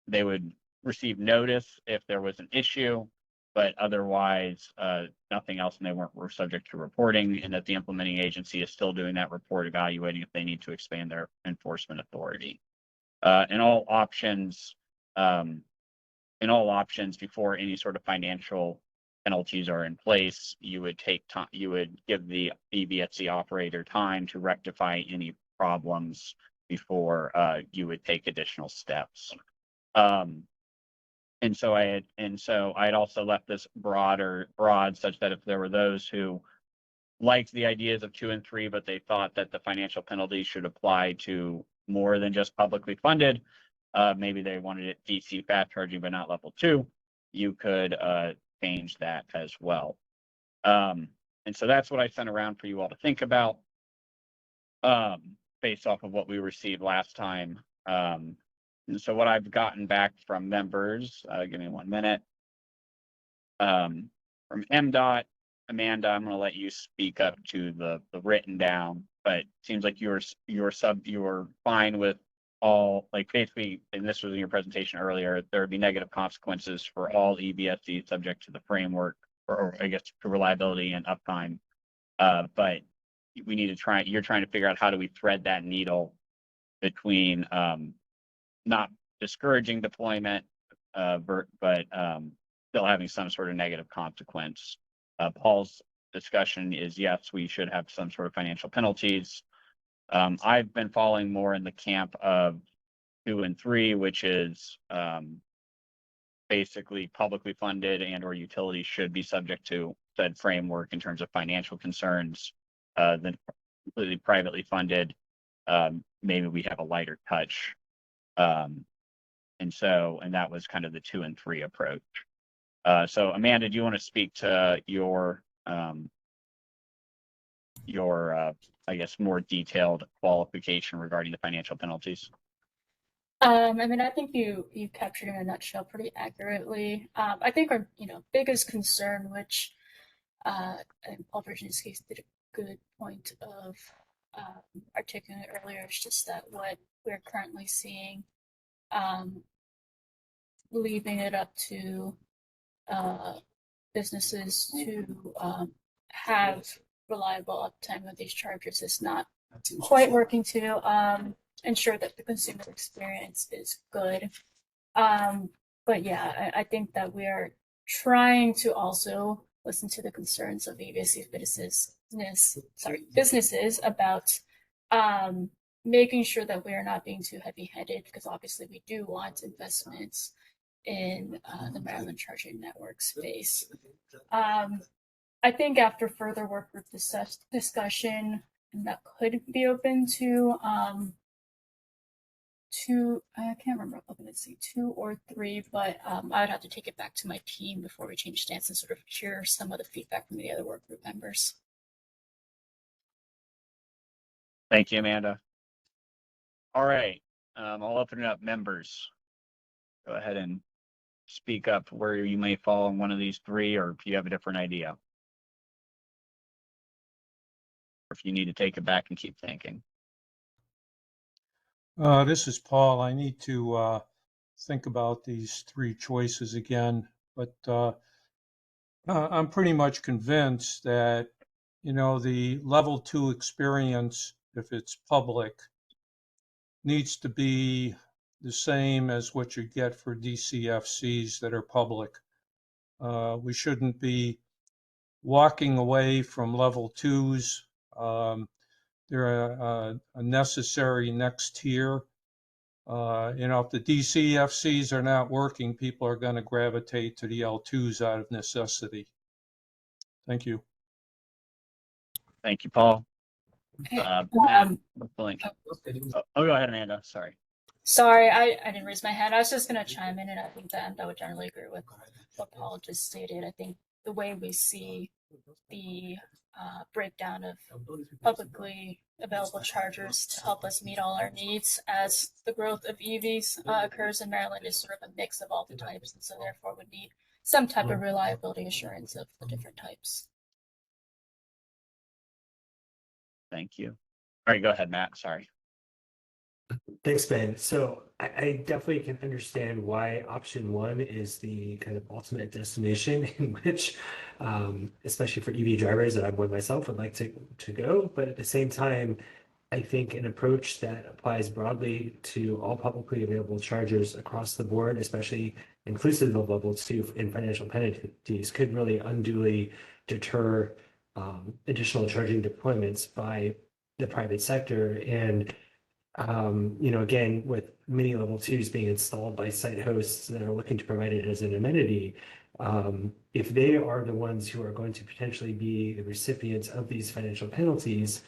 they would receive notice if there was an issue, but otherwise nothing else, and they were subject to reporting, and that the implementing agency is still doing that report, evaluating if they need to expand their enforcement authority. In all options, before any sort of financial penalties are in place, you would take time, you would give the EVSE operator time to rectify any problems before you would take additional steps. And so I had also left this broad, such that if there were those who liked the ideas of 2 and 3, but they thought that the financial penalties should apply to more than just publicly funded, maybe they wanted it DC fast charging, but not level 2, you could change that as well. And so that's what I sent around for you all to think about, based off of what we received last time. And so what I've gotten back from members, give me 1 minute. From MDOT, Amanda, I'm going to let you speak up to the written down, but it seems like you're fine with all, like basically, and this was in your presentation earlier, there would be negative consequences for all EVSE subject to the framework, or I guess to reliability and uptime. But we need to you're trying to figure out how do we thread that needle between not discouraging deployment, but still having some sort of negative consequence. Paul's discussion is, yes, we should have some sort of financial penalties. I've been falling more in the camp of 2 and 3, which is basically publicly funded and or utilities should be subject to said framework in terms of financial concerns. Then completely privately funded, maybe we have a lighter touch. And that was kind of the 2 and 3 approach. So Amanda, do you want to speak to your I guess more detailed qualification regarding the financial penalties? I mean, I think you captured in a nutshell pretty accurately. I think our biggest concern, which and Paul Virginia's case did a good point of articulating earlier, is just that what we're currently seeing, leaving it up to businesses to have reliable uptime with these chargers is not quite working to ensure that the consumer experience is good. But yeah, I think that we are trying to also listen to the concerns of EVSE businesses about making sure that we are not being too heavy-handed, because obviously we do want investments in the Maryland charging network space. I think after further work group discussion, that could be open to I can't remember, let's see, 2 or 3, but I would have to take it back to my team before we change stance and sort of hear some of the feedback from the other work group members. Thank you, Amanda. All right, I'll open it up. Members, go ahead and speak up where you may fall in one of these 3, or if you have a different idea. Or if you need to take it back and keep thinking. This is Paul. I need to think about these 3 choices again, but I'm pretty much convinced that, the level 2 experience, if it's public, needs to be the same as what you get for DCFCs that are public. We shouldn't be walking away from level 2s. They're a necessary next tier. If the DCFCs are not working, people are going to gravitate to the L2s out of necessity. Thank you. Thank you, Paul. Matt, go ahead, Amanda. Sorry, I didn't raise my hand. I was just going to chime in, and I think that I would generally agree with what Paul just stated. I think the way we see the breakdown of publicly available chargers to help us meet all our needs as the growth of EVs occurs in Maryland is sort of a mix of all the types, and so therefore would need some type of reliability assurance of the different types. thank you. All right, go ahead, Matt. Sorry. Thanks, Ben. So I definitely can understand why option 1 is the kind of ultimate destination in which, especially for EV drivers that I'm one myself, would like to go. But at the same time, I think an approach that applies broadly to all publicly available chargers across the board, especially inclusive of level 2 in financial penalties, could really unduly deter additional charging deployments by the private sector. And again, with many level 2s being installed by site hosts that are looking to provide it as an amenity, if they are the ones who are going to potentially be the recipients of these financial penalties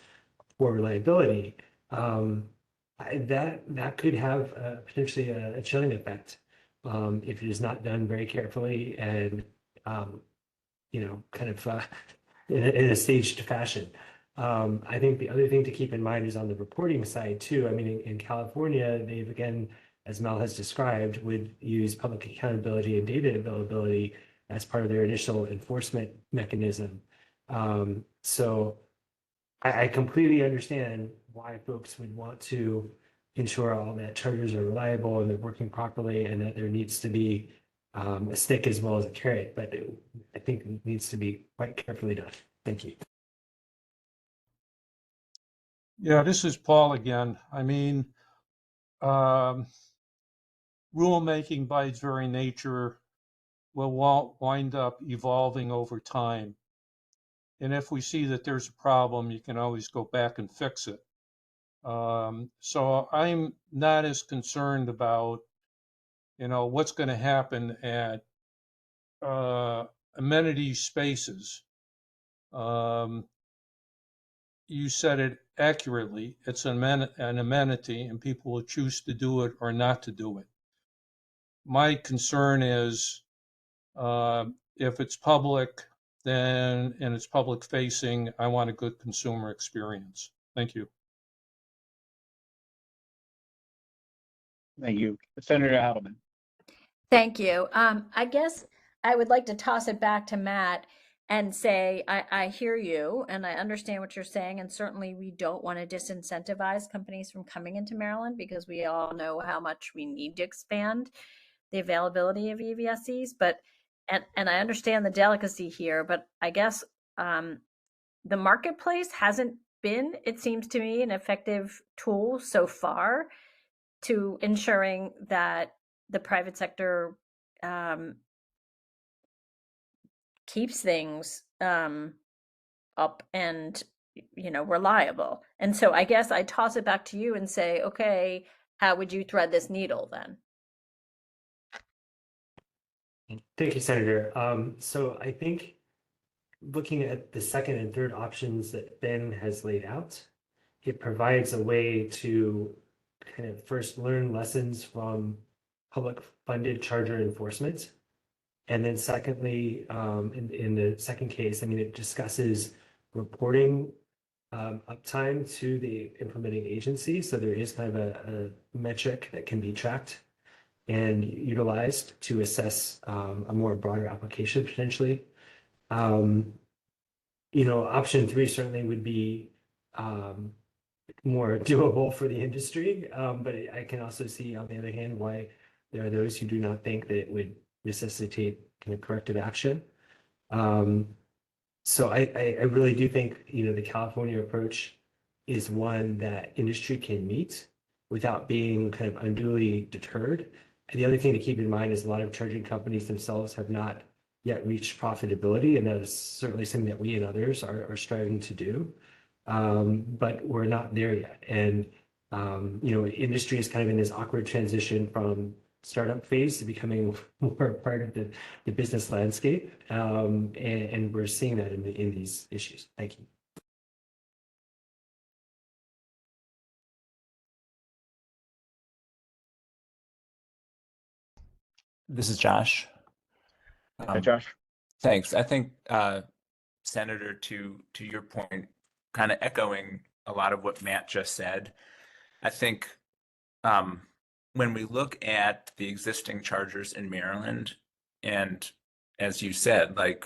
for reliability, that could have potentially a chilling effect if it is not done very carefully and kind of in a staged fashion. I think the other thing to keep in mind is on the reporting side too. I mean, in California, they've again, as Mel has described, would use public accountability and data availability as part of their initial enforcement mechanism. So I completely understand why folks would want to ensure all that chargers are reliable and they're working properly, and that there needs to be a stick as well as a carrot, but I think it needs to be quite carefully done. Thank you. Yeah, this is Paul again. I mean, rulemaking by its very nature will wind up evolving over time. And if we see that there's a problem, you can always go back and fix it. So I'm not as concerned about, what's going to happen at amenity spaces. You said it accurately, it's an amenity and people will choose to do it or not to do it. My concern is if it's public, then, and it's public facing, I want a good consumer experience. Thank you. Thank you. Senator Adelman. Thank you. I guess I would like to toss it back to Matt and say, I hear you and I understand what you're saying. And certainly we don't want to disincentivize companies from coming into Maryland because we all know how much we need to expand the availability of EVSEs. But, and I understand the delicacy here, but I guess the marketplace hasn't been, it seems to me, an effective tool so far to ensuring that the private sector keeps things up and reliable. And so I guess I toss it back to you and say, okay, how would you thread this needle then? Thank you, Senator. So I think looking at the second and third options that Ben has laid out, it provides a way to kind of first learn lessons from public funded charger enforcement. And then secondly, in the second case, I mean, it discusses reporting uptime to the implementing agency. So there is kind of a metric that can be tracked and utilized to assess a more broader application potentially. Option 3 certainly would be more doable for the industry, but I can also see on the other hand why there are those who do not think that it would necessitate kind of corrective action. So I really do think the California approach is one that industry can meet without being kind of unduly deterred. And the other thing to keep in mind is a lot of charging companies themselves have not yet reached profitability, and that is certainly something that we and others are striving to do. But we're not there yet. And industry is kind of in this awkward transition from startup phase to becoming more part of the business landscape. And we're seeing that in these issues. Thank you. This is Josh. Okay, Josh. Thanks. I think, Senator, to your point, kind of echoing a lot of what Matt just said, I think when we look at the existing chargers in Maryland, and as you said, like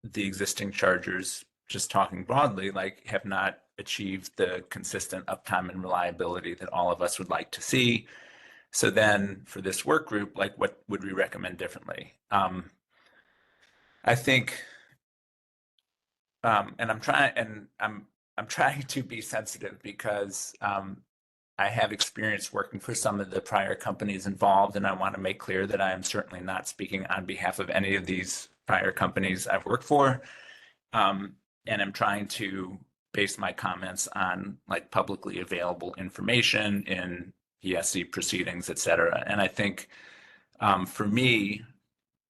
the existing chargers, just talking broadly, like have not achieved the consistent uptime and reliability that all of us would like to see. So then for this work group, like what would we recommend differently? I think, and I'm trying to be sensitive because I have experience working for some of the prior companies involved, and I want to make clear that I am certainly not speaking on behalf of any of these prior companies I've worked for. And I'm trying to base my comments on like publicly available information in ESC proceedings, et cetera. And I think for me,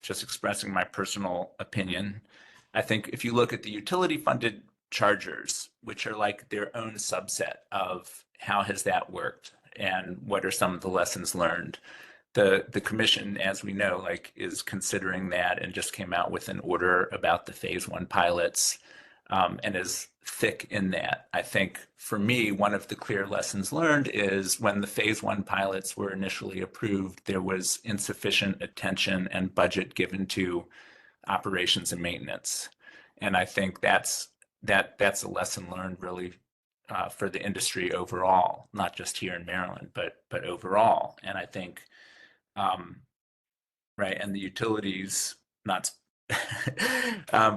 just expressing my personal opinion, I think if you look at the utility funded chargers, which are like their own subset of how has that worked and what are some of the lessons learned, the commission, as we know, like is considering that and just came out with an order about the phase 1 pilots and is thick in that. I think for me, one of the clear lessons learned is when the phase 1 pilots were initially approved, there was insufficient attention and budget given to operations and maintenance. And I think that's a lesson learned really for the industry overall, not just here in Maryland, but overall. And I think, right, and the utilities, not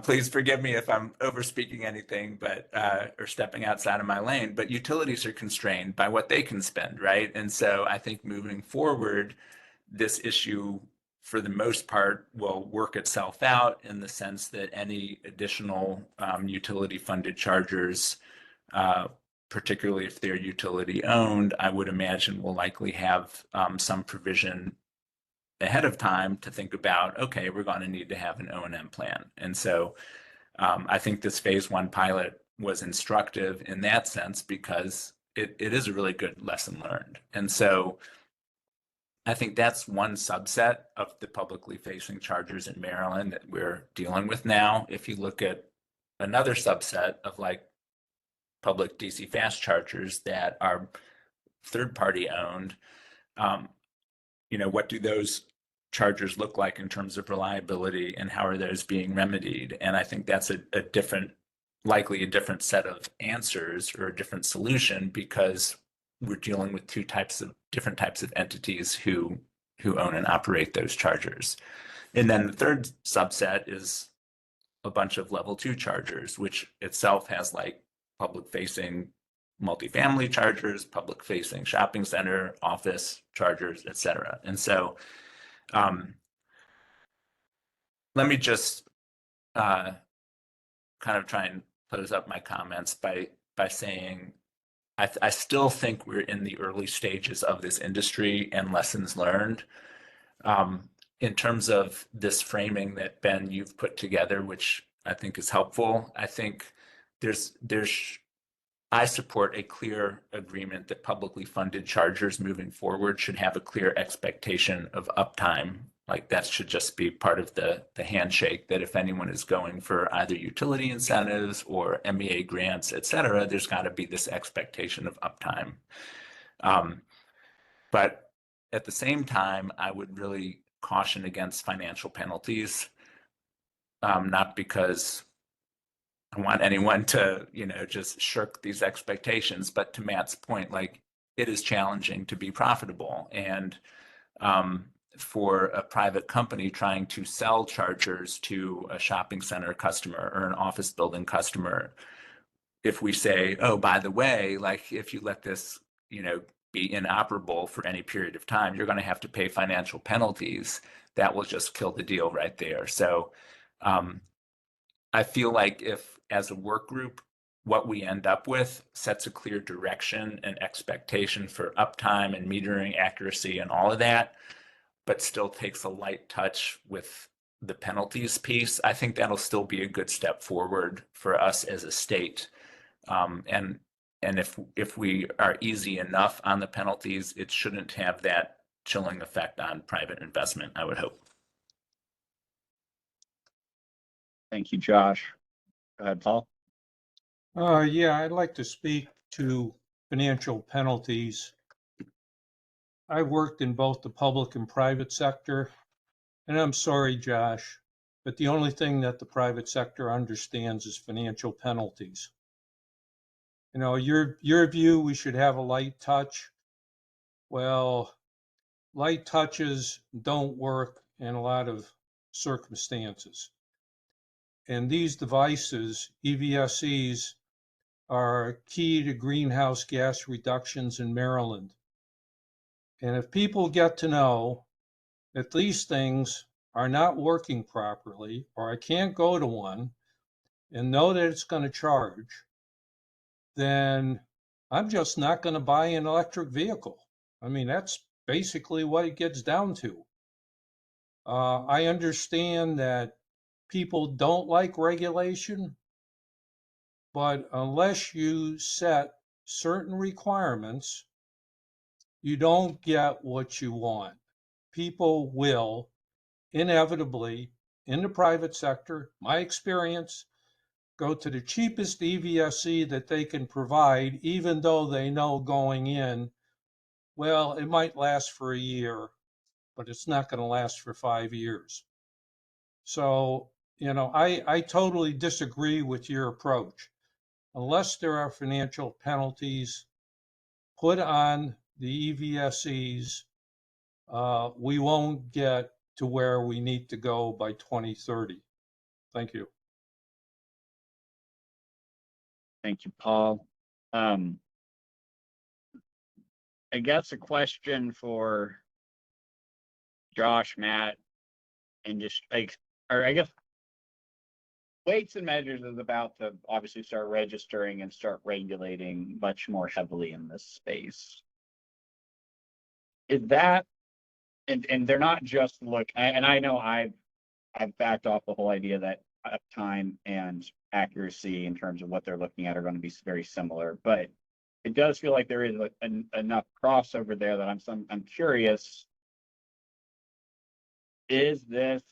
please forgive me if I'm over speaking anything, but or stepping outside of my lane, but utilities are constrained by what they can spend, right? And so I think moving forward, this issue for the most part will work itself out in the sense that any additional utility funded chargers, particularly if they're utility owned, I would imagine will likely have some provision ahead of time to think about, okay, we're going to need to have an O&M plan. And so I think this phase 1 pilot was instructive in that sense because it is a really good lesson learned. And so I think that's one subset of the publicly facing chargers in Maryland that we're dealing with now. If you look at another subset of like public DC fast chargers that are third party owned, what do those chargers look like in terms of reliability and how are those being remedied? And I think that's likely a different set of answers or a different solution because we're dealing with different types of entities who own and operate those chargers. And then the third subset is a bunch of level 2 chargers, which itself has like public facing multifamily chargers, public facing shopping center, office chargers, et cetera. And so let me just kind of try and close up my comments by saying I still think we're in the early stages of this industry and lessons learned. In terms of this framing that Ben, you've put together, which I think is helpful, I think I support a clear agreement that publicly funded chargers moving forward should have a clear expectation of uptime. Like that should just be part of the handshake that if anyone is going for either utility incentives or MEA grants, et cetera, there's got to be this expectation of uptime. But at the same time, I would really caution against financial penalties, not because I want anyone to, just shirk these expectations, but to Matt's point, like it is challenging to be profitable. And for a private company trying to sell chargers to a shopping center customer or an office building customer, if we say, oh, by the way, like if you let this, be inoperable for any period of time, you're going to have to pay financial penalties. That will just kill the deal right there. So I feel like if, as a work group, what we end up with sets a clear direction and expectation for uptime and metering accuracy and all of that, but still takes a light touch with the penalties piece, I think that'll still be a good step forward for us as a state. And if we are easy enough on the penalties, it shouldn't have that chilling effect on private investment, I would hope. Thank you, Josh. Go ahead, Paul. Yeah, I'd like to speak to financial penalties. I've worked in both the public and private sector, and I'm sorry, Josh, but the only thing that the private sector understands is financial penalties. Your view, we should have a light touch. Well, light touches don't work in a lot of circumstances. And these devices, EVSEs, are key to greenhouse gas reductions in Maryland. And if people get to know that these things are not working properly, or I can't go to one and know that it's going to charge, then I'm just not going to buy an electric vehicle. I mean, that's basically what it gets down to. I understand that people don't like regulation, but unless you set certain requirements, you don't get what you want. People will inevitably, in the private sector, my experience, go to the cheapest EVSE that they can provide, even though they know going in, well, it might last for a year, but it's not going to last for 5 years. So, I totally disagree with your approach. Unless there are financial penalties put on the EVSEs, we won't get to where we need to go by 2030. Thank you. Thank you, Paul. I guess a question for Josh, Matt, and just or I guess Weights and Measures is about to obviously start registering and start regulating much more heavily in this space. Is that, and they're not just and I know I've backed off the whole idea that uptime and accuracy in terms of what they're looking at are going to be very similar, but it does feel like there is enough crossover there that I'm curious, is this,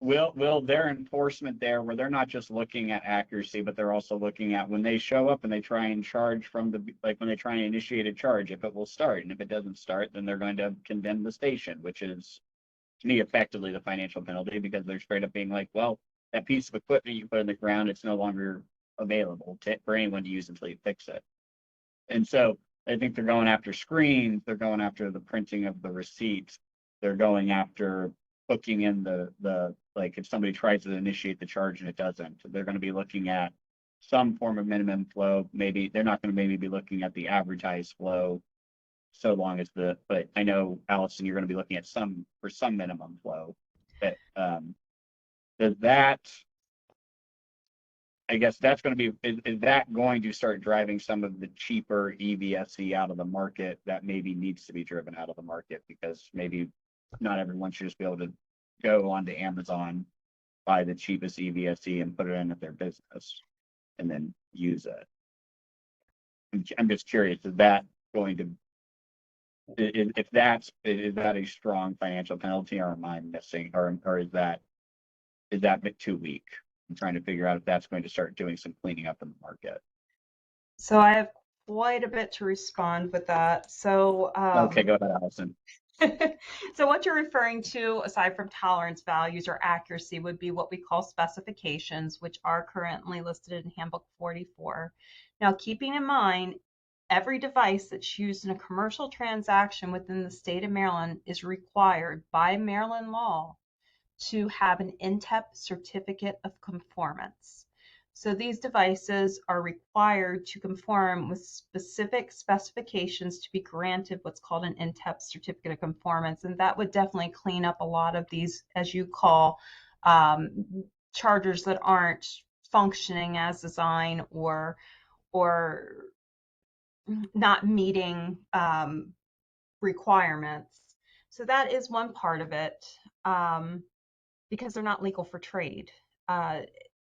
will their enforcement there, where they're not just looking at accuracy, but they're also looking at when they show up and they try and charge from the, like when they try and initiate a charge, if it will start, and if it doesn't start, then they're going to condemn the station, which is to me effectively the financial penalty, because they're straight up being like, well, that piece of equipment you put in the ground, it's no longer available for anyone to use until you fix it. And so I think they're going after screens, they're going after the printing of the receipts, they're going after hooking in the like if somebody tries to initiate the charge and it doesn't, they're going to be looking at some form of minimum flow. Maybe they're not going to maybe be looking at the advertised flow so long as but I know, Allison, you're going to be looking at some minimum flow. But does that, I guess that's going to be, is that going to start driving some of the cheaper EVSE out of the market that maybe needs to be driven out of the market? Because maybe not everyone should just be able to go onto Amazon, buy the cheapest EVSE and put it in at their business and then use it. I'm just curious, is that going to, is that a strong financial penalty, or am I missing, or is that a bit too weak? I'm trying to figure out if that's going to start doing some cleaning up in the market. So I have quite a bit to respond with that. So Okay, go ahead, Allison. so what you're referring to, aside from tolerance values or accuracy, would be what we call specifications, which are currently listed in Handbook 44. Now, keeping in mind, every device that's used in a commercial transaction within the state of Maryland is required by Maryland law to have an NTEP certificate of conformance. So these devices are required to conform with specific specifications to be granted what's called an NTEP certificate of conformance. And that would definitely clean up a lot of these, as you call, chargers that aren't functioning as designed or not meeting requirements. So that is one part of it, because they're not legal for trade.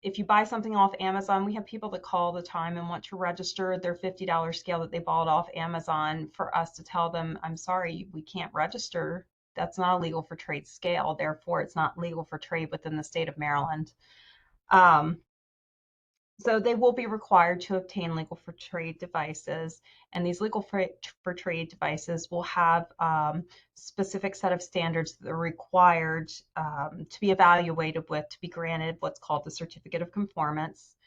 If you buy something off Amazon, we have people that call all the time and want to register their $50 scale that they bought off Amazon for us to tell them, I'm sorry, we can't register. That's not a legal for trade scale. Therefore, it's not legal for trade within the state of Maryland. So they will be required to obtain legal for trade devices, and these legal for trade devices will have specific set of standards that are required to be evaluated with to be granted what's called the certificate of conformance.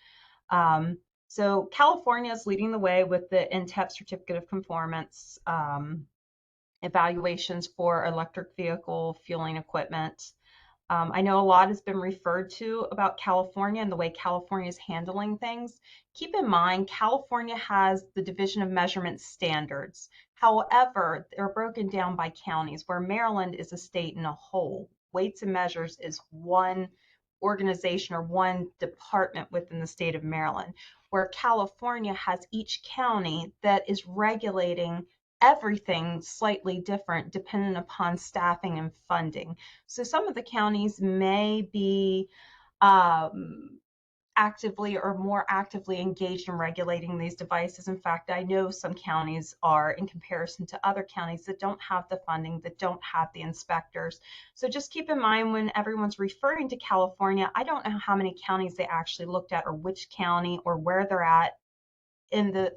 So California is leading the way with the NTEP certificate of conformance evaluations for electric vehicle fueling equipment. I know a lot has been referred to about California and the way California is handling things. Keep in mind, California has the Division of Measurement Standards. However, they're broken down by counties, where Maryland is a state in a whole. Weights and Measures is one organization or one department within the state of Maryland, where California has each county that is regulating everything slightly different depending upon staffing and funding. So some of the counties may be actively or more actively engaged in regulating these devices. In fact, I know some counties are, in comparison to other counties that don't have the funding, that don't have the inspectors. So just keep in mind, when everyone's referring to California, I don't know how many counties they actually looked at, or which county or where they're at in the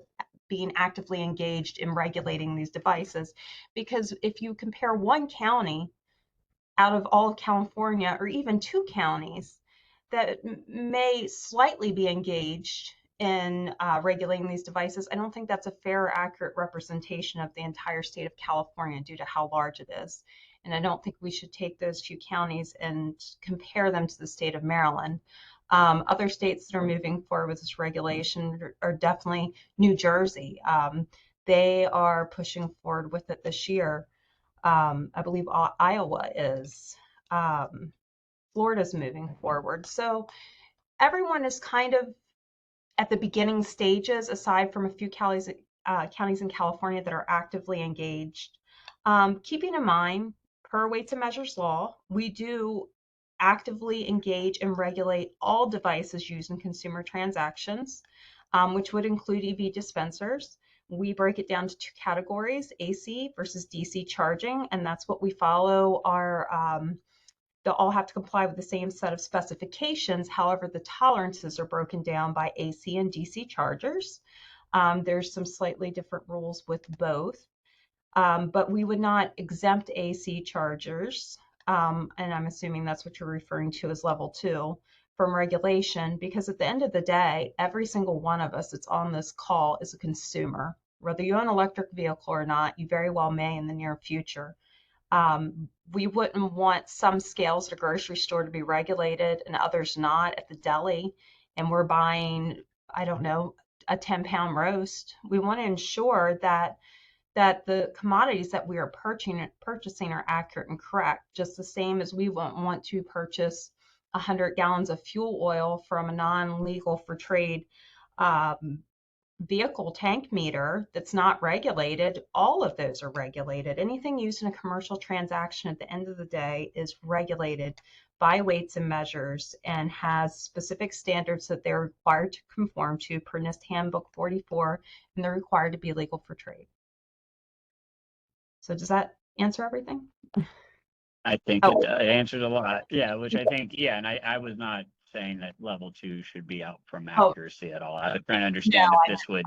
being actively engaged in regulating these devices. Because if you compare one county out of all of California, or even two counties that may slightly be engaged in regulating these devices, I don't think that's a fair or accurate representation of the entire state of California due to how large it is. And I don't think we should take those few counties and compare them to the state of Maryland. Other states that are moving forward with this regulation are definitely New Jersey. They are pushing forward with it this year. I believe Iowa is. Florida's moving forward. So everyone is kind of at the beginning stages, aside from a few counties in California that are actively engaged. Keeping in mind, per Weights and Measures law, we do actively engage and regulate all devices used in consumer transactions, which would include EV dispensers. We break it down to two categories, AC versus DC charging, and that's what we follow. They'll all have to comply with the same set of specifications. However, the tolerances are broken down by AC and DC chargers. There's some slightly different rules with both, but we would not exempt AC chargers, and I'm assuming that's what you're referring to as level 2, from regulation, because at the end of the day, every single one of us that's on this call is a consumer. Whether you own an electric vehicle or not, you very well may in the near future. We wouldn't want some scales at a grocery store to be regulated and others not. At the deli, and we're buying, I don't know, a 10-pound roast. We want to ensure that the commodities that we are purchasing are accurate and correct, just the same as we won't want to purchase 100 gallons of fuel oil from a non-legal for trade vehicle tank meter that's not regulated. All of those are regulated. Anything used in a commercial transaction at the end of the day is regulated by weights and measures and has specific standards that they're required to conform to per NIST Handbook 44, and they're required to be legal for trade. So does that answer everything? I think it answers a lot. Yeah, which I think, yeah, and I was not saying that level 2 should be out from accuracy at all. I was trying to understand if this would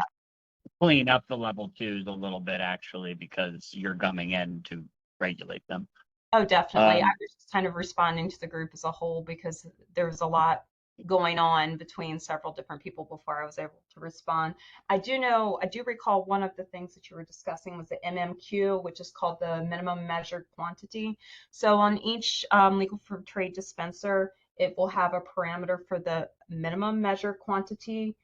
clean up the level 2s a little bit, actually, because you're coming in to regulate them. Oh, definitely. I was just kind of responding to the group as a whole because there was a lot going on between several different people before I was able to respond. I do recall one of the things that you were discussing was the MMQ, which is called the minimum measured quantity. So on each legal for trade dispenser, it will have a parameter for the minimum measured quantity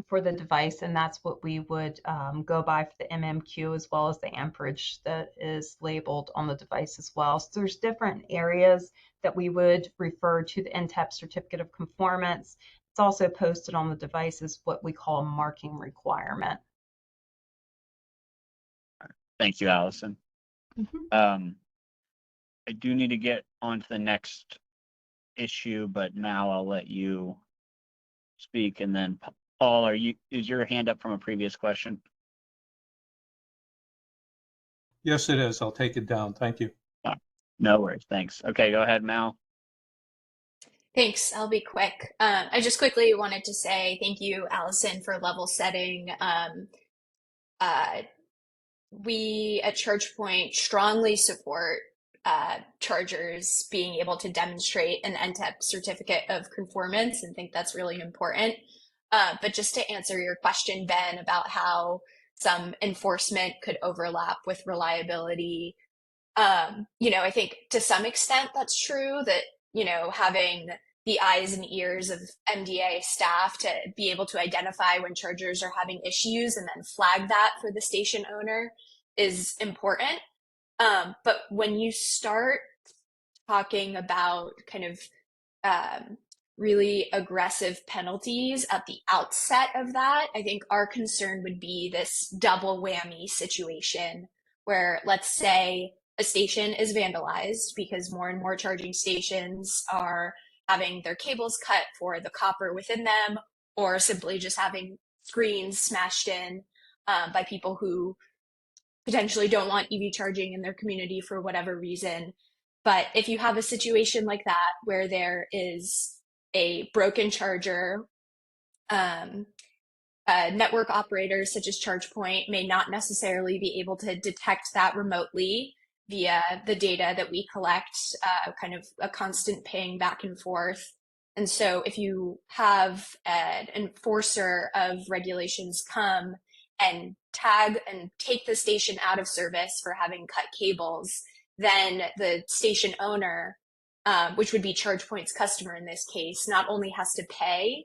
for the device, and that's what we would go by for the MMQ, as well as the amperage that is labeled on the device as well. So there's different areas that we would refer to the NTEP certificate of conformance. It's also posted on the device as what we call a marking requirement. Thank you, Allison. Mm-hmm. I do need to get on to the next issue, but now I'll let you speak, and then Paul, is your hand up from a previous question? Yes, it is. I'll take it down. Thank you. No worries. Thanks. Okay, go ahead, Mal. Thanks. I'll be quick. I just quickly wanted to say thank you, Allison, for level setting. We at ChargePoint strongly support chargers being able to demonstrate an NTEP certificate of conformance and think that's really important. But just to answer your question, Ben, about how some enforcement could overlap with reliability, I think to some extent that's true, that, having the eyes and ears of MDA staff to be able to identify when chargers are having issues and then flag that for the station owner is important. But when you start talking about kind of really aggressive penalties at the outset of that, I think our concern would be this double whammy situation where, let's say, a station is vandalized because more and more charging stations are having their cables cut for the copper within them, or simply just having screens smashed in by people who potentially don't want EV charging in their community for whatever reason. But if you have a situation like that where there is a broken charger, network operators such as ChargePoint may not necessarily be able to detect that remotely via the data that we collect, kind of a constant ping back and forth. And so if you have an enforcer of regulations come and tag and take the station out of service for having cut cables, then the station owner, which would be ChargePoint's customer in this case, not only has to pay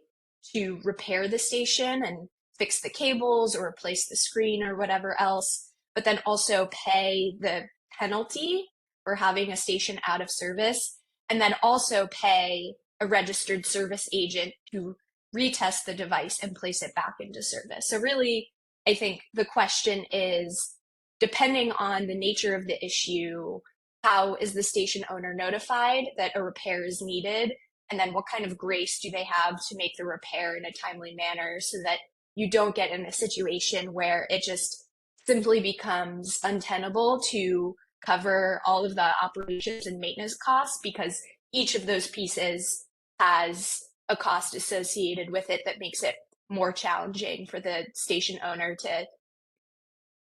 to repair the station and fix the cables or replace the screen or whatever else, but then also pay the penalty for having a station out of service, and then also pay a registered service agent to retest the device and place it back into service. So really, I think the question is, depending on the nature of the issue, how is the station owner notified that a repair is needed? And then what kind of grace do they have to make the repair in a timely manner so that you don't get in a situation where it just simply becomes untenable to cover all of the operations and maintenance costs, because each of those pieces has a cost associated with it that makes it more challenging for the station owner to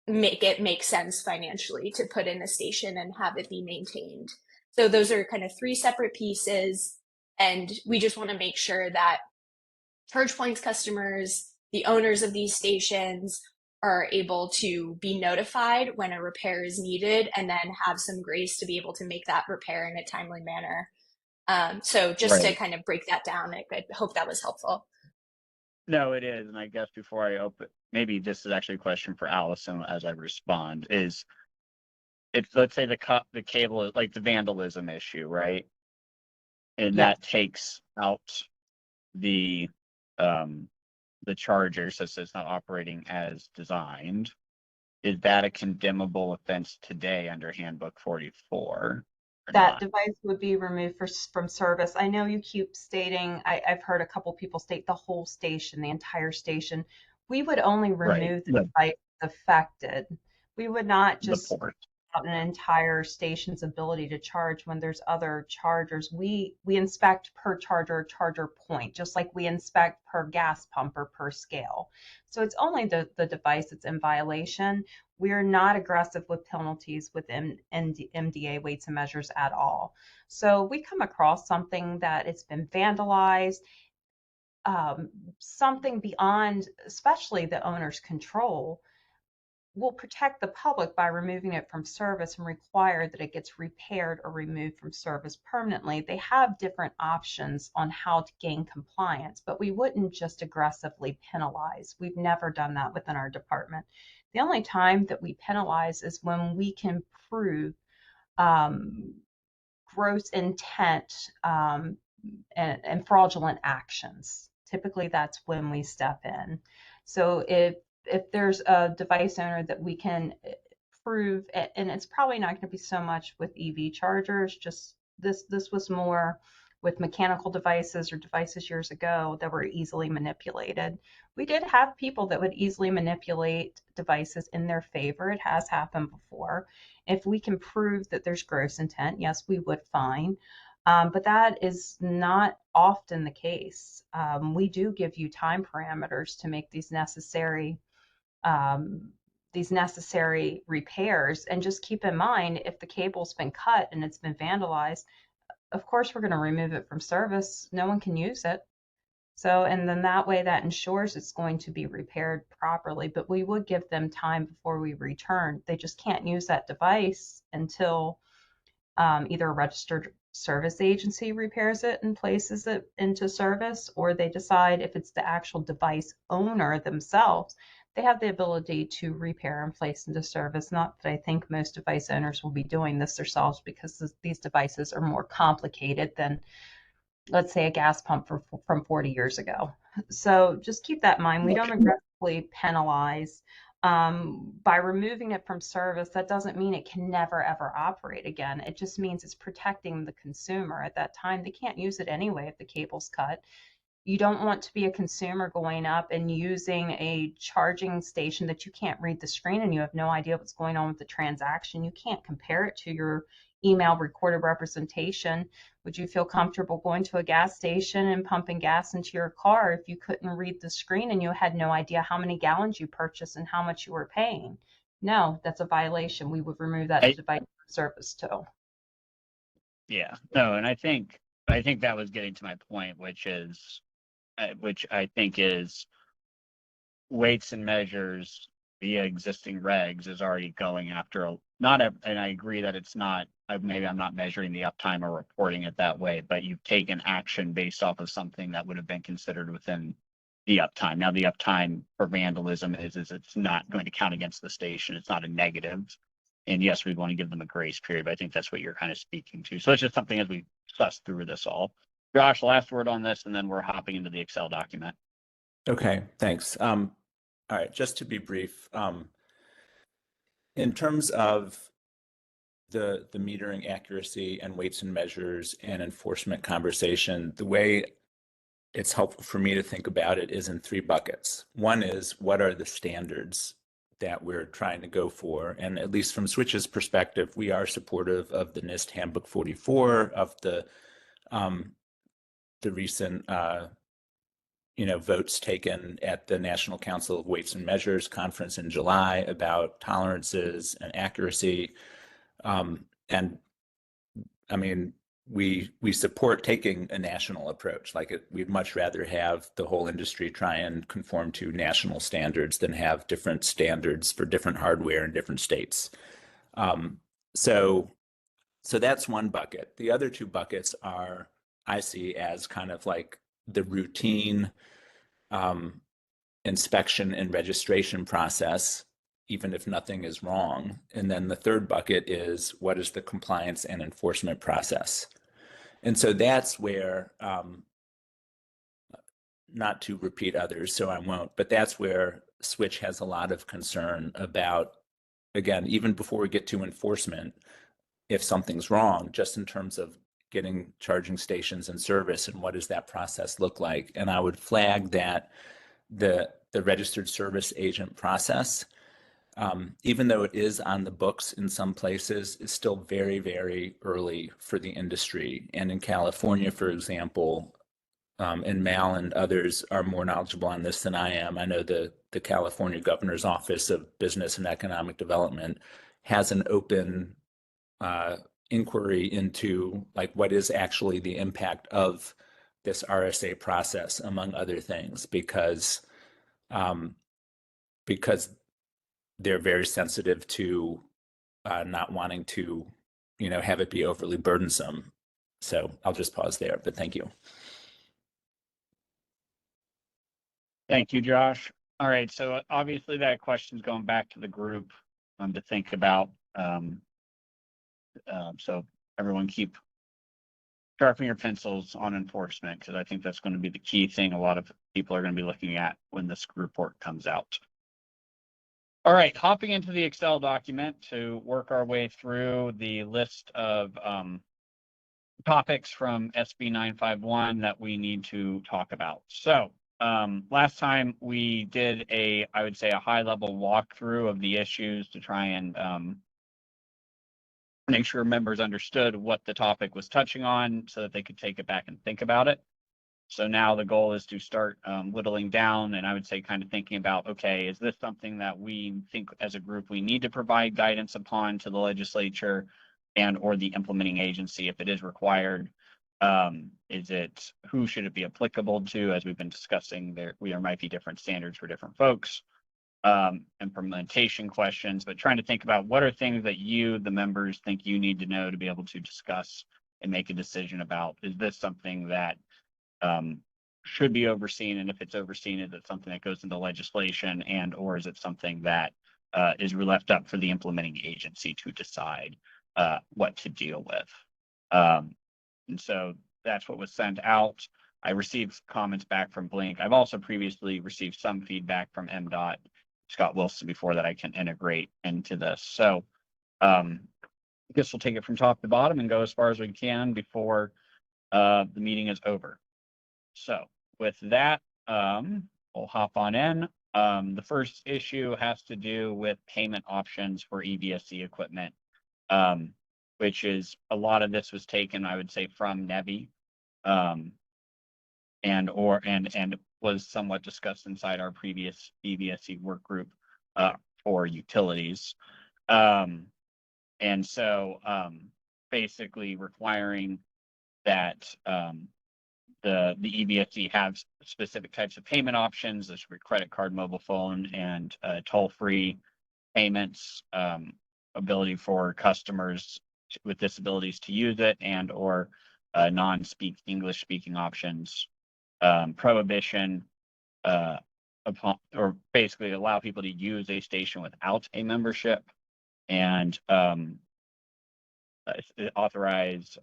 make it make sense financially to put in a station and have it be maintained. So those are kind of three separate pieces. And we just want to make sure that ChargePoint's customers, the owners of these stations, are able to be notified when a repair is needed and then have some grace to be able to make that repair in a timely manner. So just to Right. kind of break that down, I hope that was helpful. No, it is. And I guess before I open, maybe this is actually a question for Allison as I respond, is if, let's say the cable is like the vandalism issue, right? And Yes. that takes out the charger, since it's not operating as designed. Is that a condemnable offense today under Handbook 44? That device would be removed from service. I know you keep stating, I've heard a couple people state the whole station, the entire station. We would only remove the device affected. We would not The just port. an entire station's ability to charge when there's other chargers. We inspect per charger point, just like we inspect per gas pump or per scale. So it's only the device that's in violation. We're not aggressive with penalties with MDA weights and measures at all. So we come across something that it's been vandalized, something beyond, especially the owner's control, will protect the public by removing it from service and require that it gets repaired or removed from service permanently. They have different options on how to gain compliance, but we wouldn't just aggressively penalize. We've never done that within our department. The only time that we penalize is when we can prove gross intent and fraudulent actions. Typically, that's when we step in. So if there's a device owner that we can prove, and it's probably not going to be so much with EV chargers, just this was more with mechanical devices or devices years ago that were easily manipulated. We did have people that would easily manipulate devices in their favor. It has happened before. If we can prove that there's gross intent, yes, we would fine. But that is not often the case. We do give you time parameters to make these necessary repairs. And just keep in mind, if the cable's been cut and it's been vandalized, of course we're going to remove it from service. No one can use it. So, and then that way that ensures it's going to be repaired properly, but we would give them time before we return. They just can't use that device until either a registered service agency repairs it and places it into service, or they decide if it's the actual device owner themselves, they have the ability to repair and place into service. Not that I think most device owners will be doing this themselves, because these devices are more complicated than, let's say, a gas pump from 40 years ago. So just keep that in mind. We don't aggressively penalize. By removing it from service, that doesn't mean it can never ever operate again. It just means it's protecting the consumer. At that time, they can't use it anyway if the cable's cut. You don't want to be a consumer going up and using a charging station that you can't read the screen and you have no idea what's going on with the transaction. You can't compare it to your email recorded representation. Would you feel comfortable going to a gas station and pumping gas into your car if you couldn't read the screen and you had no idea how many gallons you purchased and how much you were paying? No, that's a violation. We would remove that device from service too. Yeah, no, and I think that was getting to my point, which I think is weights and measures via existing regs is already going after and I agree that it's not, maybe I'm not measuring the uptime or reporting it that way, but you've taken action based off of something that would have been considered within the uptime. Now the uptime for vandalism is it's not going to count against the station. It's not a negative. And yes, we want to give them a grace period, but I think that's what you're kind of speaking to. So it's just something as we suss through this all. Josh, last word on this, and then we're hopping into the Excel document. Okay, thanks. All right, just to be brief, in terms of the metering accuracy and weights and measures and enforcement conversation, the way it's helpful for me to think about it is in 3 buckets. One is, what are the standards that we're trying to go for? And at least from Switch's perspective, we are supportive of the NIST Handbook 44, of the recent votes taken at the National Council of Weights and Measures conference in July about tolerances and accuracy. And I mean, we support taking a national approach. We'd much rather have the whole industry try and conform to national standards than have different standards for different hardware in different states. So that's one bucket. The other 2 buckets are, I see as kind of like the routine inspection and registration process, even if nothing is wrong. And then the 3rd bucket is, what is the compliance and enforcement process? And so that's where, not to repeat others, so I won't, but that's where Switch has a lot of concern about, again, even before we get to enforcement, if something's wrong, just in terms of getting charging stations in service and what does that process look like. And I would flag that the registered service agent process, even though it is on the books in some places, is still very, very early for the industry. And in California, for example, and Mal and others are more knowledgeable on this than I am. I know the California Governor's Office of Business and Economic Development has an open inquiry into what is actually the impact of this RSA process, among other things, because they're very sensitive to not wanting to, have it be overly burdensome. So I'll just pause there, but thank you. Thank you, Josh. All right, so obviously that question's going back to the group to think about. So everyone keep sharpening your pencils on enforcement, because I think that's going to be the key thing a lot of people are going to be looking at when this report comes out. All right, hopping into the Excel document to work our way through the list of topics from SB 951 that we need to talk about. So last time we did I would say a high level walkthrough of the issues to try and make sure members understood what the topic was touching on so that they could take it back and think about it. So now the goal is to start whittling down, and I would say kind of thinking about, okay, is this something that we think as a group we need to provide guidance upon to the legislature and or the implementing agency if it is required? Who should it be applicable to? As we've been discussing, there might be different standards for different folks. Implementation questions, but trying to think about what are things that you, the members, think you need to know to be able to discuss and make a decision about. Is this something that should be overseen? And if it's overseen, is it something that goes into legislation, and or is it something that is left up for the implementing agency to decide what to deal with? And so that's what was sent out. I received comments back from Blink. I've also previously received some feedback from MDOT, Scott Wilson, before that I can integrate into this. So I guess we'll take it from top to bottom and go as far as we can before the meeting is over. So with that, we'll hop on in. The first issue has to do with payment options for EVSE equipment, which is a lot of this was taken, I would say, from NEVI, and was somewhat discussed inside our previous EVSE work group for utilities. And so basically requiring that the EVSE have specific types of payment options. This would be credit card, mobile phone, and toll-free payments, ability for customers with disabilities to use it, and or non-speak English speaking options, prohibition upon, or basically allow people to use a station without a membership, and authorize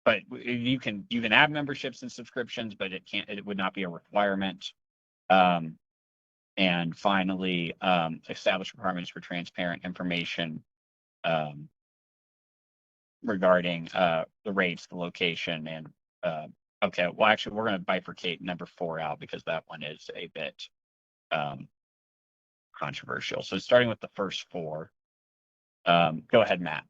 but you can have memberships and subscriptions, but it would not be a requirement. And finally, establish requirements for transparent information regarding the rates, the location, and okay. Well, actually, we're going to bifurcate number 4 out because that one is a bit controversial. So starting with the first 4, go ahead, Matt.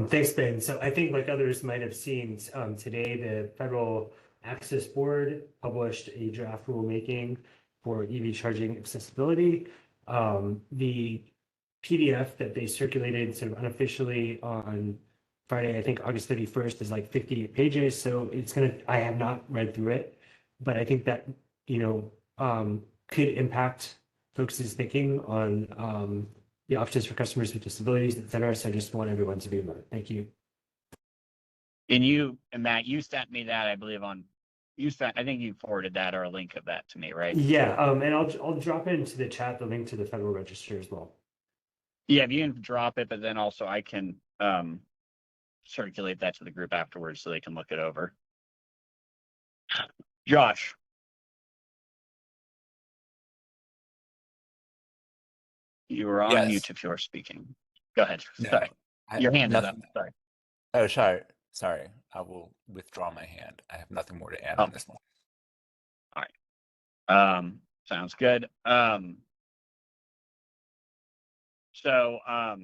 Thanks, Ben. So I think like others might have seen today, the Federal Access Board published a draft rulemaking for EV charging accessibility. The PDF that they circulated sort of unofficially on Friday, I think August 31st, is like 58 pages. So I have not read through it, but I think that, could impact folks' thinking on the options for customers with disabilities, et cetera. So I just want everyone to be aware. Thank you. And Matt, you sent me that, I believe, I think you forwarded that or a link of that to me, right? Yeah, and I'll drop into the chat the link to the Federal Register as well. Yeah, if you can drop it, but then also I can circulate that to the group afterwards so they can look it over. Josh. You are on Yes. mute if you are speaking. Go ahead. No, Sorry. Your hand is up. Sorry. Oh, sorry. I will withdraw my hand. I have nothing more to add on this one. All right. Sounds good. So I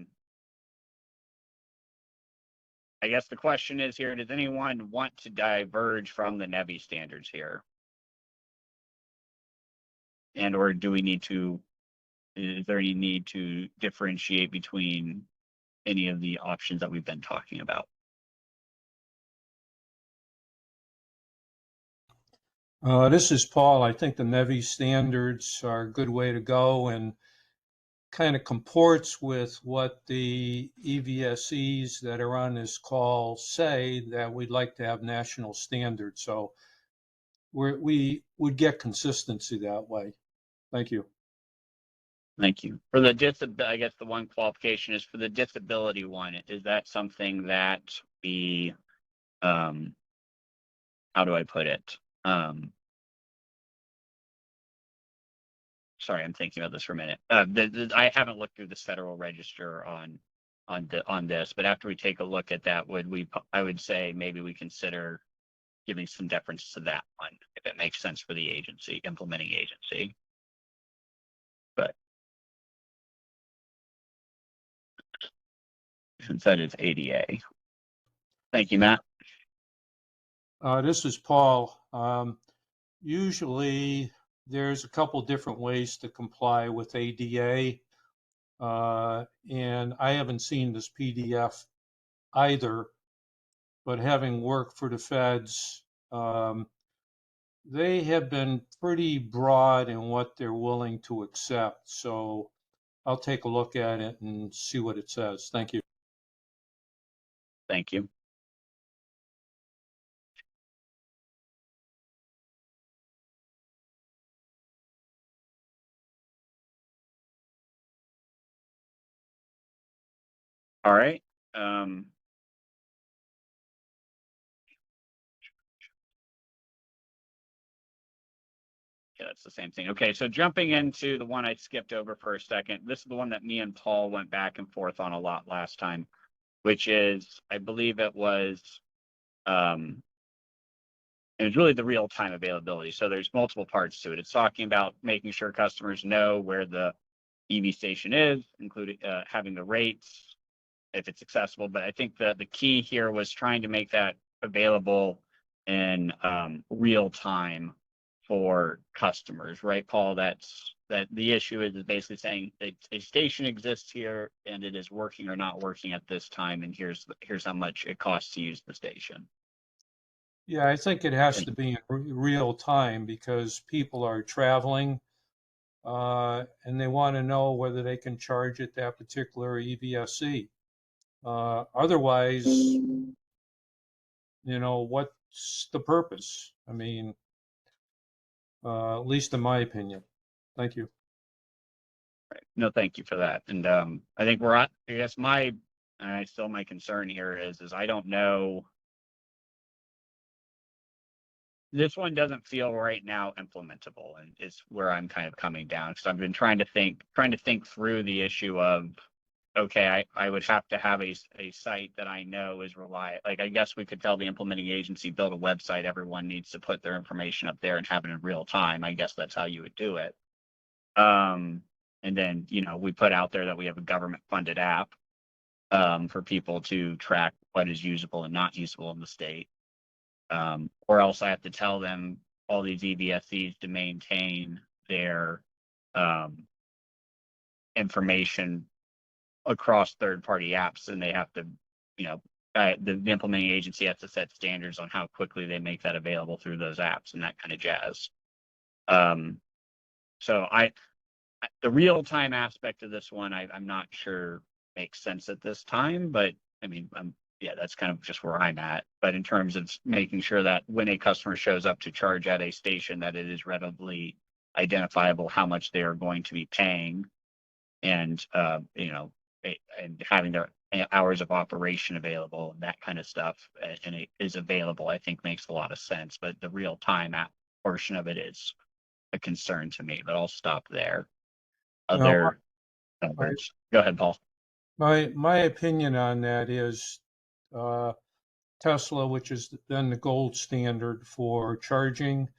guess the question is here, does anyone want to diverge from the NEVI standards here? And or is there any need to differentiate between any of the options that we've been talking about? This is Paul. I think the NEVI standards are a good way to go and kind of comports with what the EVSEs that are on this call say, that we'd like to have national standards. So we would get consistency that way. Thank you. Thank you. For I guess the one qualification is for the disability one. Is that something that we, how do I put it? Sorry, I'm thinking about this for a minute. I haven't looked through this Federal Register on this, but after we take a look at that, I would say maybe we consider giving some deference to that one if it makes sense for the implementing agency. But since that is ADA. Thank you, Matt. This is Paul. Usually there's a couple different ways to comply with ADA. And I haven't seen this PDF either, but having worked for the feds, they have been pretty broad in what they're willing to accept. So I'll take a look at it and see what it says. Thank you. Thank you. All right. Yeah, that's the same thing. Okay, so jumping into the one I skipped over for a second. This is the one that me and Paul went back and forth on a lot last time, which is, I believe it was really the real-time availability. So there's multiple parts to it. It's talking about making sure customers know where the EV station is, including having the rates, if it's accessible. But I think the key here was trying to make that available in real time for customers, right, Paul? That the issue is basically saying a station exists here and it is working or not working at this time, and here's how much it costs to use the station. Yeah, I think it has to be in real time because people are traveling and they want to know whether they can charge at that particular EVSE. Otherwise, what's the purpose? I mean, at least in my opinion. Thank you. Right. No, thank you for that. And I think I guess my concern here is I don't know. This one doesn't feel right now implementable, and is where I'm kind of coming down. So I've been trying to think through the issue of okay, I would have to have a site that I know is reliable. Like, I guess we could tell the implementing agency, build a website, everyone needs to put their information up there and have it in real time. I guess that's how you would do it. And then, you know, we put out there that we have a government funded app for people to track what is usable and not usable in the state. Or else I have to tell them, all these EVSEs, to maintain their information across third-party apps, and they have to, you know, the implementing agency has to set standards on how quickly they make that available through those apps and that kind of jazz. So the real-time aspect of this one, I'm not sure makes sense at this time, but I mean, yeah, that's kind of just where I'm at. But in terms of making sure that when a customer shows up to charge at a station, that it is readily identifiable how much they are going to be paying, and you know, and having their hours of operation available and that kind of stuff, and it is available, I think makes a lot of sense. But the real time app portion of it is a concern to me. But I'll stop there. Other members, go ahead, Paul. My opinion on that is Tesla, which is then the gold standard for charging,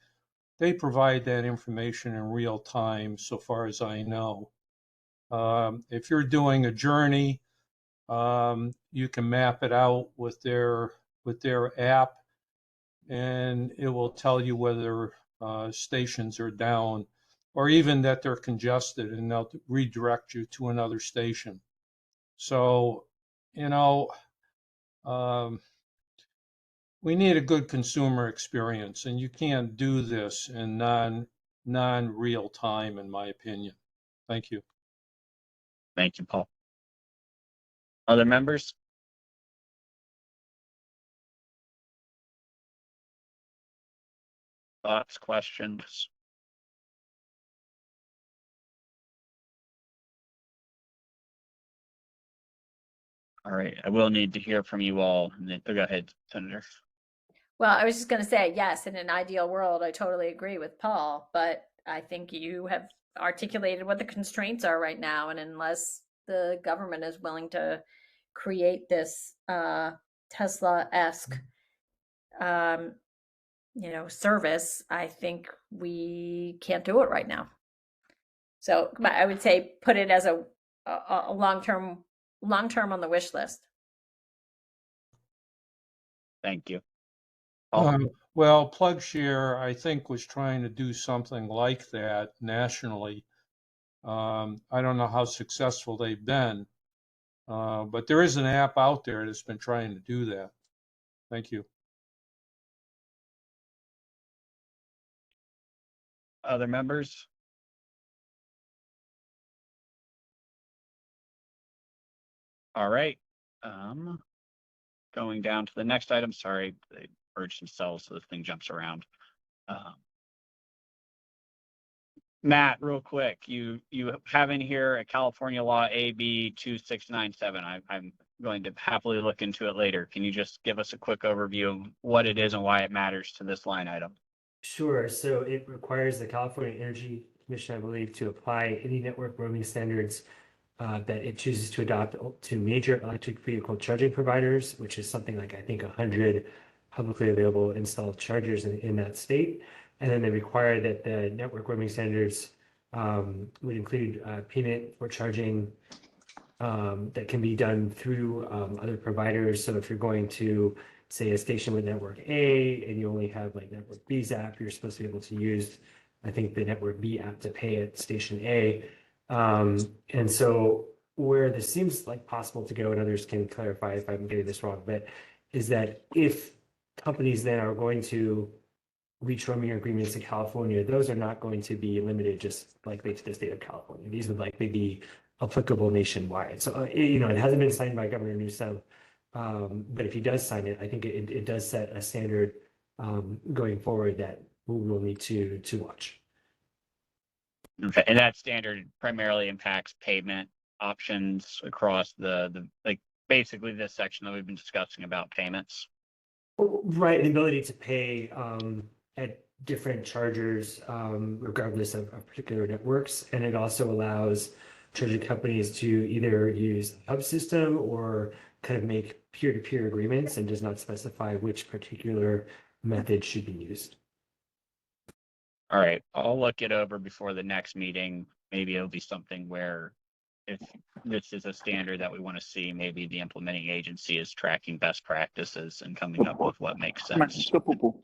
they provide that information in real time, so far as I know. If you're doing a journey, you can map it out with their app, and it will tell you whether stations are down, or even that they're congested, and they'll redirect you to another station. So, you know, we need a good consumer experience, and you can't do this in non-real time, in my opinion. Thank you. Thank you, Paul. Other members? Thoughts, questions? All right, I will need to hear from you all. And then, go ahead, Senator. Well, I was just going to say, yes, in an ideal world, I totally agree with Paul, but I think you have articulated what the constraints are right now. And unless the government is willing to create this Tesla-esque, you know, service, I think we can't do it right now. So I would say put it as a long-term on the wish list. Thank you. Well, PlugShare, I think, was trying to do something like that nationally. I don't know how successful they've been, but there is an app out there that's been trying to do that. Thank you. Other members? All right. Going down to the next item. Sorry, they merged themselves, so the thing jumps around. Matt, real quick, you have in here a California law AB 2697. I'm going to happily look into it later. Can you just give us a quick overview of what it is and why it matters to this line item? Sure. So it requires the California Energy Commission, I believe, to apply any network roaming standards that it chooses to adopt to major electric vehicle charging providers, which is something like, I think, 100 publicly available installed chargers in that state. And then they require that the network roaming standards would include payment for charging that can be done through other providers. So if you're going to, say, a station with network A and you only have like network B's app, you're supposed to be able to use, I think, the network B app to pay at station A. And so where this seems like possible to go, and others can clarify if I'm getting this wrong, but is that if companies then are going to reach roaming agreements in California, those are not going to be limited just likely to the state of California. These would likely be applicable nationwide. So, you know, it hasn't been signed by Governor Newsom, but if he does sign it, I think it does set a standard going forward that we will need to watch. Okay, and that standard primarily impacts payment options across the like basically this section that we've been discussing about payments. Right, the ability to pay at different chargers regardless of particular networks, and it also allows charging companies to either use a hub system or kind of make peer-to-peer agreements and does not specify which particular method should be used. All right, I'll look it over before the next meeting. Maybe it'll be something where if this is a standard that we want to see, maybe the implementing agency is tracking best practices and coming up with what makes sense. Go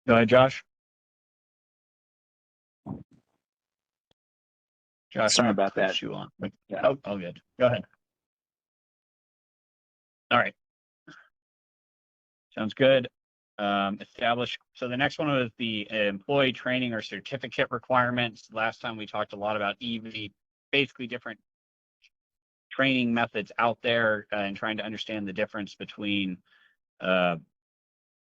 ahead, Josh. Josh, Sorry I'm about gonna that. put you on. Oh, all good. Go ahead. All right. Sounds good. Establish. So the next one was the employee training or certificate requirements. Last time we talked a lot about EV, basically different training methods out there and trying to understand the difference between the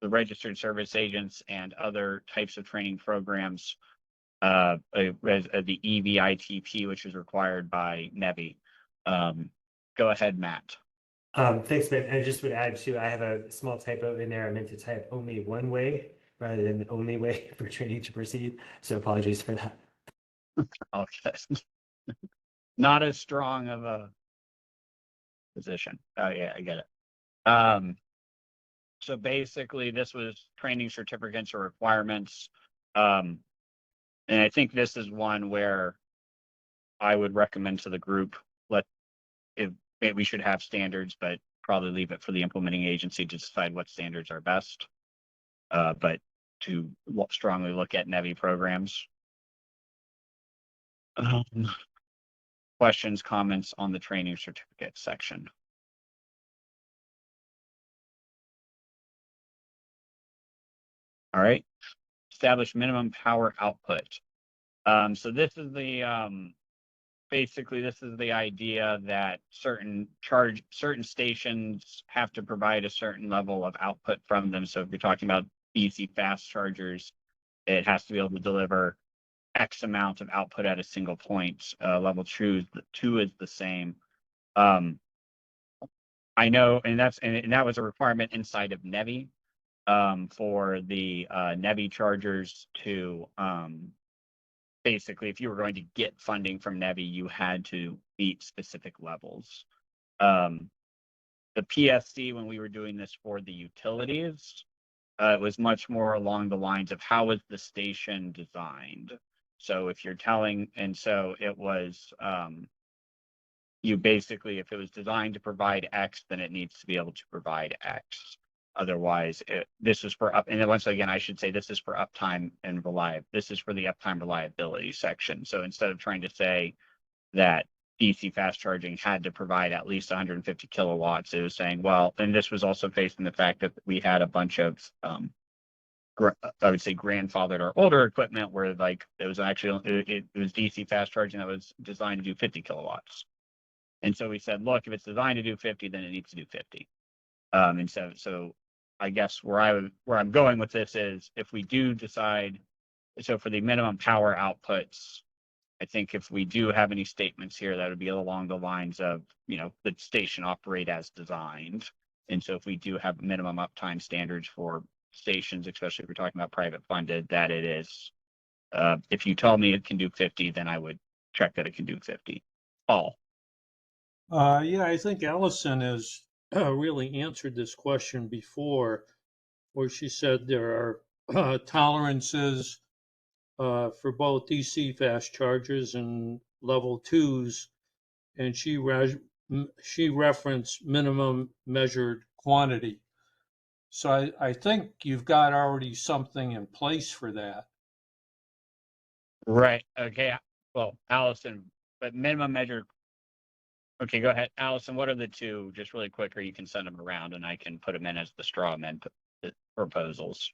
registered service agents and other types of training programs. The EVITP, which is required by NEVI. Go ahead, Matt. Thanks, Ben. I just would add too, I have a small typo in there. I meant to type only one way rather than the only way for training to proceed. So apologies for that. Okay. Not as strong of a position. Oh yeah, I get it. So basically this was training certificates or requirements. And I think this is one where I would recommend to the group, we should have standards, but probably leave it for the implementing agency to decide what standards are best. But to strongly look at NEVI programs. Questions, comments on the training certificate section? All right. Establish minimum power output. So this is the basically, this is the idea that certain stations have to provide a certain level of output from them. So if you're talking about DC fast chargers, it has to be able to deliver X amount of output at a single point. Level two is the same. I know, and that was a requirement inside of NEVI for the NEVI chargers to basically, if you were going to get funding from NEVI, you had to meet specific levels. The PSC, when we were doing this for the utilities, it was much more along the lines of how was the station designed. So if you're telling, and so it was, you basically, if it was designed to provide X, then it needs to be able to provide X. Otherwise, this is for and then once again, I should say this is for uptime and this is for the uptime reliability section. So instead of trying to say that DC fast charging had to provide at least 150 kilowatts, it was saying, well, and this was also facing the fact that we had a bunch of, I would say grandfathered or older equipment where like it was actually, it was DC fast charging that was designed to do 50 kilowatts. And so we said, look, if it's designed to do 50, then it needs to do 50. And so I guess where I'm going with this is if we do decide, so for the minimum power outputs, I think if we do have any statements here, that would be along the lines of, the station operate as designed. And so if we do have minimum uptime standards for stations, especially if we're talking about private funded, that it is, if you tell me it can do 50, then I would check that it can do 50. Paul. Yeah, I think Allison has really answered this question before, where she said there are tolerances for both DC fast chargers and level twos, and she referenced minimum measured quantity. So I think you've got already something in place for that. Right. Okay. Well, Allison, but minimum measured. Okay, go ahead. Allison, what are the two, just really quick, or you can send them around and I can put them in as the straw man proposals.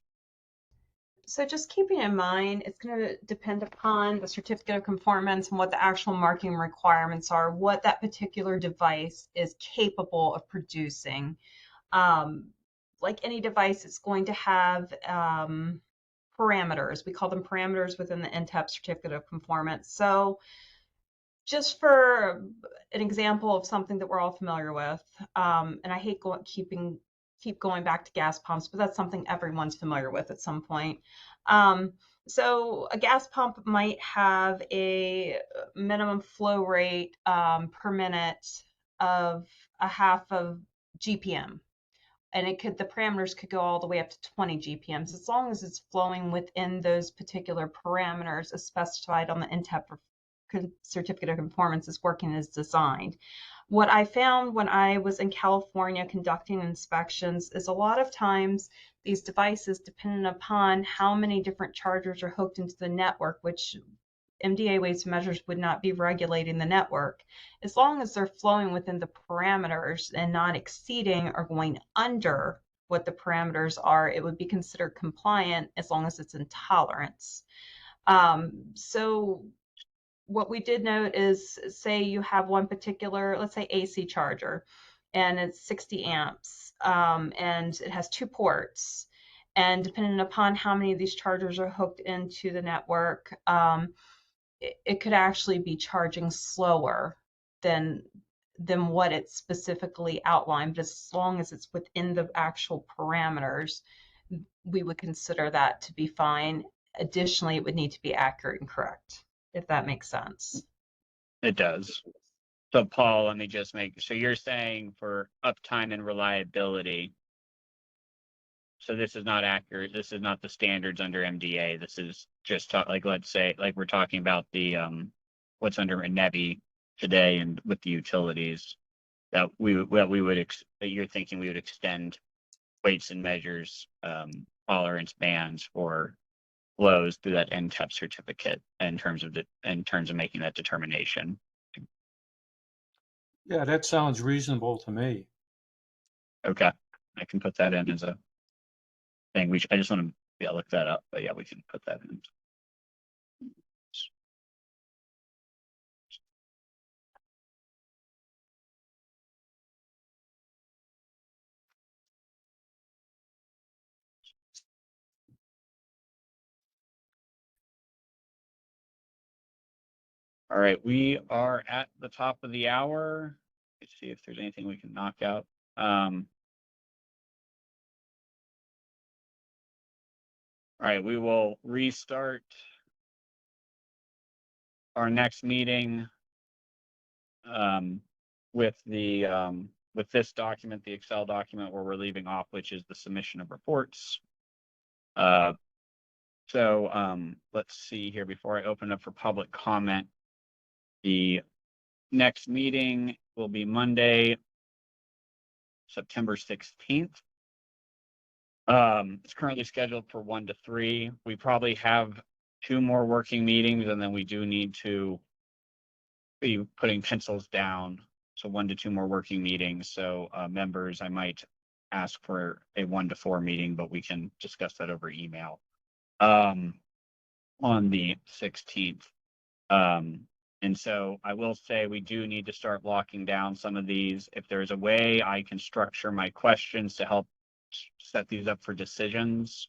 So just keeping in mind, it's going to depend upon the certificate of conformance and what the actual marking requirements are, what that particular device is capable of producing. Like any device, it's going to have parameters. We call them parameters within the NTEP certificate of conformance. So just for an example of something that we're all familiar with, and I hate keep going back to gas pumps, but that's something everyone's familiar with at some point. So a gas pump might have a minimum flow rate per minute of a half of GPM. And the parameters could go all the way up to 20 GPMs as long as it's flowing within those particular parameters as specified on the NTEP certificate of conformance is working as designed. What I found when I was in California conducting inspections is a lot of times these devices, depending upon how many different chargers are hooked into the network, which MDA weights and measures would not be regulating the network, as long as they're flowing within the parameters and not exceeding or going under what the parameters are, it would be considered compliant as long as it's in tolerance. So what we did note is, say you have one particular, let's say AC charger, and it's 60 amps, and it has 2 ports. And depending upon how many of these chargers are hooked into the network, it could actually be charging slower than what it's specifically outlined. But as long as it's within the actual parameters, we would consider that to be fine. Additionally, it would need to be accurate and correct, if that makes sense. It does. So Paul, let me just so you're saying for uptime and reliability, so this is not accurate. This is not the standards under MDA. This is just like, let's say, like we're talking about the what's under NEVI today and with the utilities that that you're thinking we would extend weights and measures tolerance bands for flows through that NTEP certificate in terms of making that determination. Yeah, that sounds reasonable to me. Okay, I can put that in as a thing. I just want to look that up, but yeah, we can put that in. All right, we are at the top of the hour. Let's see if there's anything we can knock out. All right, we will restart our next meeting with this document, the Excel document where we're leaving off, which is the submission of reports. So let's see here before I open up for public comment. The next meeting will be Monday, September 16th. It's currently scheduled for 1 to 3. We probably have 2 more working meetings, and then we do need to be putting pencils down. So 1 to 2 more working meetings. So members, I might ask for a 1 to 4 meeting, but we can discuss that over email on the 16th. And so I will say we do need to start locking down some of these. If there's a way I can structure my questions to help set these up for decisions,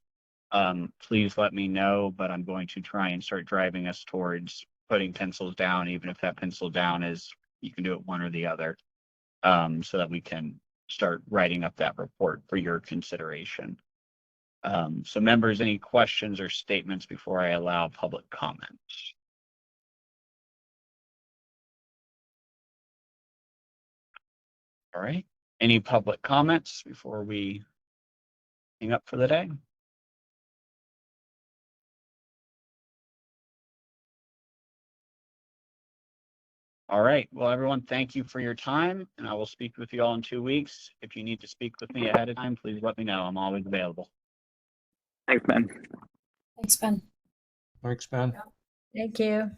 please let me know, but I'm going to try and start driving us towards putting pencils down, even if that pencil down is, you can do it one or the other, so that we can start writing up that report for your consideration. So members, any questions or statements before I allow public comments? All right, any public comments before we hang up for the day? All right, well, everyone, thank you for your time, and I will speak with you all in 2 weeks. If you need to speak with me ahead of time, please let me know. I'm always available. Thanks, Ben. Thanks, Ben. Thanks, Ben. Thank you.